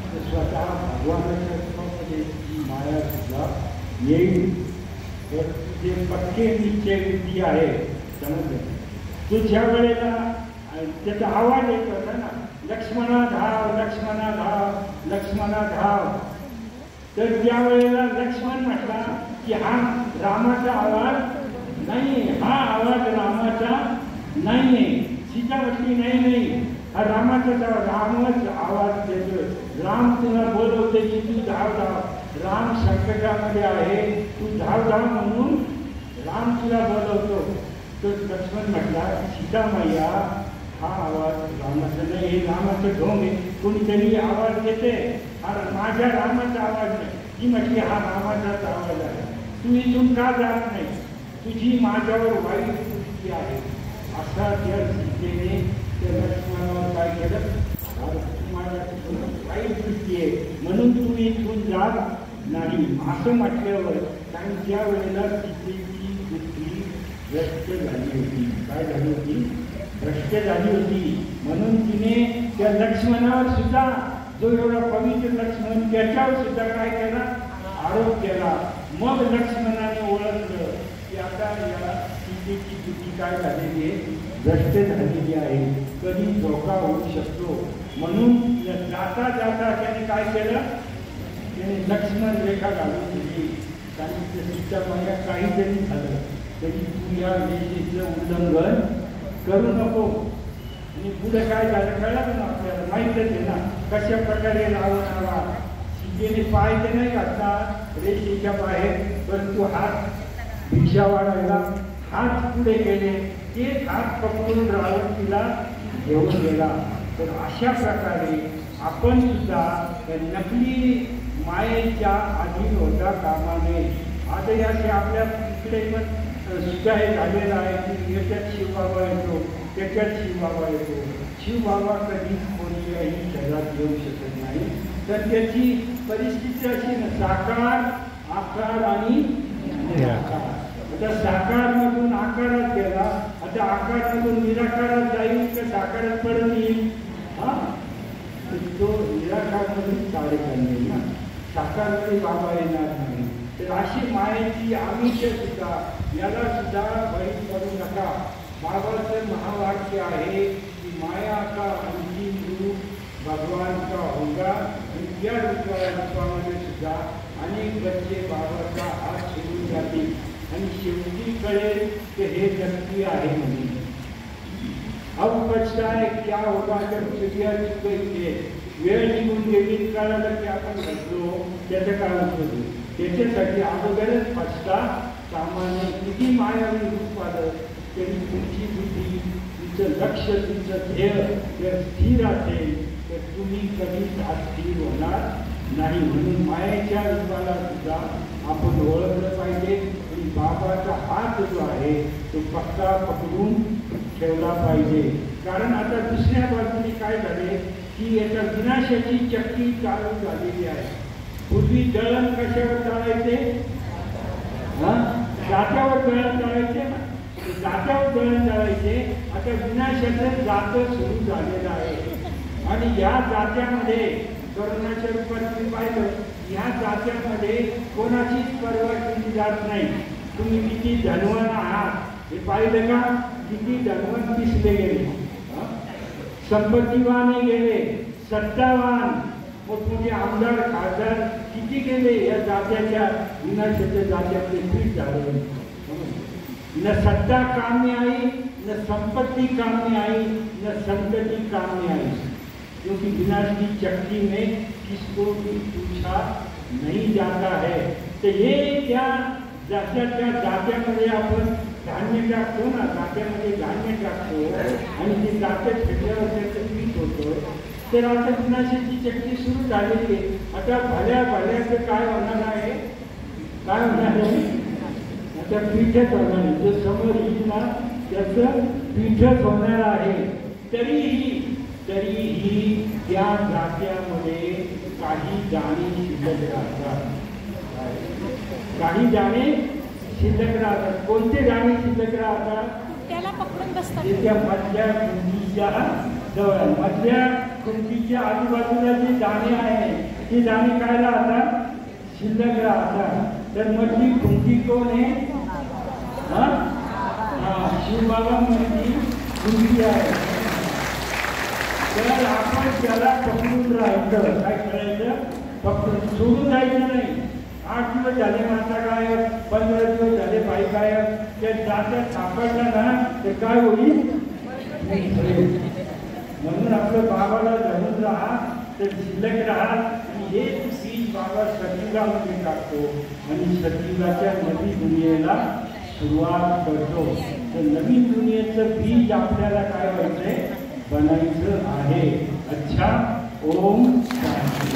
[SPEAKER 1] तर स्वतः भगवानाच्या रूपामध्ये ती माया सुद्धा येईल. तर जे पक्के निश्चय बुद्धी आहे समजले तो ज्या वेळेला त्याचा आवाज येत होता ना, लक्ष्मणा धाव लक्ष्मणा धाव लक्ष्मणा धाव, तर ज्या वेळेला लक्ष्मण म्हटला की हा रामाचा आवाज नाही, हा आवाज रामाचा नाहीये. सीता म्हटली नाही नाही हा रामाचा रामच आवाज देतोय. राम तुला बोलवते की तू धाव धाव, राम संकटामध्ये आहे, तू धाव धाव म्हणून राम तुला बोलवतो. तो लक्ष्मण म्हटला सीता मैया हा आवाज रामाचा नाही, हे रामाचं ढोंग आहे, कोणीतरी आवाज देते, हा माझ्या रामाचा आवाज नाही. ती म्हटली हा रामाचाच आवाज आहे, तू इथून का जात नाही, तुझी माझ्यावर वाईट दृष्टी आहे. असा त्या सीतेने त्या लक्ष्मणावर काय केलं, वाईट दृष्टी आहे म्हणून तू इथून जात नाही असं म्हटल्यावर कारण त्या वेळेला सीतेची बुद्धी भ्रष्ट झाली होती. काय झाली होती, भ्रष्ट झाली होती. म्हणून तिने त्या लक्ष्मणावर सुद्धा, जो एवढा पवित्र लक्ष्मण, त्याच्यावर सुद्धा काय केला, आरोप केला. मग लक्ष्मणाने ओळखलं की आता या सीतेची बुद्धी काय झालेली आहे, भ्रष्ट झालेली आहे, कधी धोका होऊ शकतो. म्हणून जाता जाता त्याने काय केलं, त्याने लक्ष्मण रेखा घालून दिली. सांगितलं सीता मैया काही जरी झालं तरी तू या रेषेचं उल्लंघन करू नको. आणि पुढे काय झालं कळलं ना आपल्याला, माहीतच आहे ना कशा प्रकारे रावण आला. सीतेने पाय तर नाही घातला रेषेच्या बाहेर, परंतु हात भिक्षा वाढायला हात पुढे गेले, ते हात पकडून रावण तिला घेऊन गेला. तर अशा प्रकारे आपण सुद्धा नकली मायेच्या अधीन होता कामा नये. आजही असे आपल्या इकडे पण सुद्धा हे झालेलं आहे की याच्यात शिवबाबा येतो, त्याच्यात शिवबाबा येतो. शिवबाबा कधीच कोणत्याही शहरात येऊ शकत नाही. तर त्याची परिस्थिती अशी ना, साकार आकार आणि निराकार. आता साकारमधून आकारात गेला, आता आकारामधून निराकारात जाईल तर साकारात परत येईल. हा तो निराकारमधून कार्य करणे ना, साकारमध्ये बाबा येणार नाही. तर अशी मायेची आमिष सुद्धा, याला सुद्धा बळी पडू नका. बाबाचं महावाक्य आहे की माया का अंतिम रूप भगवान का होगा. आणि या रूपामध्ये सुद्धा अनेक बच्चे बाबाचा हात सोडून जातील आणि शेवटी कळेल की हे नक्की आहे म्हणून. अब पछताए क्या होगा जब चिड़िया चुग गई. वेळ निघून गेली, कळालं की आपण घडलो, त्याचं कारण शोधू. त्याच्यासाठी अगोदरच पछता सामान्य. किती मायावी रूप आलं तरी तुमची बुद्धी, तुमचं लक्ष, तुमचं ध्येय जर स्थिर असेल तर तुम्ही कधीच अस्थिर होणार नाही. म्हणून मायेच्या रूपाला सुद्धा आपण ओळखलं पाहिजे. आणि बाबाचा हात जो आहे तो पक्का पकडून ठेवला पाहिजे. कारण आता दुसऱ्या बाजूने काय झाले की याच्या विनाशाची चक्री चालू झालेली आहे. पूर्वी दळण कशावर चालायचे, जात्यावर दळण चालायचे ना, जात्यावर दळण चालायचे. आता विनाशाचं जातं सुरू झालेलं आहे. आणि या जात्यामध्ये करोनाच्या रूपात तुम्ही पाहिलं, या जात्यामध्ये कोणाचीच पर्वा केली जात नाही. तुम्ही किती धनवान आहात हे पाहिलं का, किती धनवान दिसले गेले, संपत्तीवान गेले, सत्तावान मोठमोठे आमदार खासदार किती गेले या जात्याच्या विनाशाच्या जात्यातले पीठ झाले। न सत्ता काम में आई, न संपत्ति काम में आई, न संतति काम में आई, क्योंकि विनाश की चक्की में किसको भी पूछा नहीं जाता है। तो ये क्या जात्याच्या जात्यामध्ये आपण धान्य टाकतो ना, जात्यामध्ये धान्य टाकतो आणि ते जात्या फेकल्यावर त्याचं पीठ होतं। तर आता विनाशाची चक्की सुरू झालेली आहे। आता भल्या भल्याचं काय होणार आहे, काय होणार आहे? आता पीठच होणार आहे। जो समोर येईल ना त्याचं पीठच होणार आहे। तरीही त्या जात्यामध्ये काही दाणे शिल्लक राहतात, काही दाणे शिल्लक राहतात। कोणते दाणे शिल्लक राहतात?
[SPEAKER 2] त्याला पकडून बसतात
[SPEAKER 1] त्या मधल्या खुंटीच्या जवळ, मधल्या खुंटीच्या आजूबाजूला जे दाणे आहेत ते दाणे काय राहतात? शिल्लक राहतात। तर मधली खुंटी कोण आहे? शिवबाबा मधली खुंटी आहे। तर आपण त्याला पकडून राहायचं। काय करायचं? पकडून, सोडून जायचं नाही। 8 दिवस झाले माता गायब, 15 दिवस झाले बाई गायब, त्या जात्यात सापडला ना तर काय होईल? म्हणून आपलं बाबाला धरून राहा, तर शिल्लक राहा। आणि हेच बीज बाबा सतयुगामध्ये टाकतो आणि सतयुगाच्या नवीन दुनियेला सुरुवात करतो। तर नवीन दुनियेचं बीज आपल्याला काय व्हायचंय? बनायचं आहे। अच्छा, ओम शांती।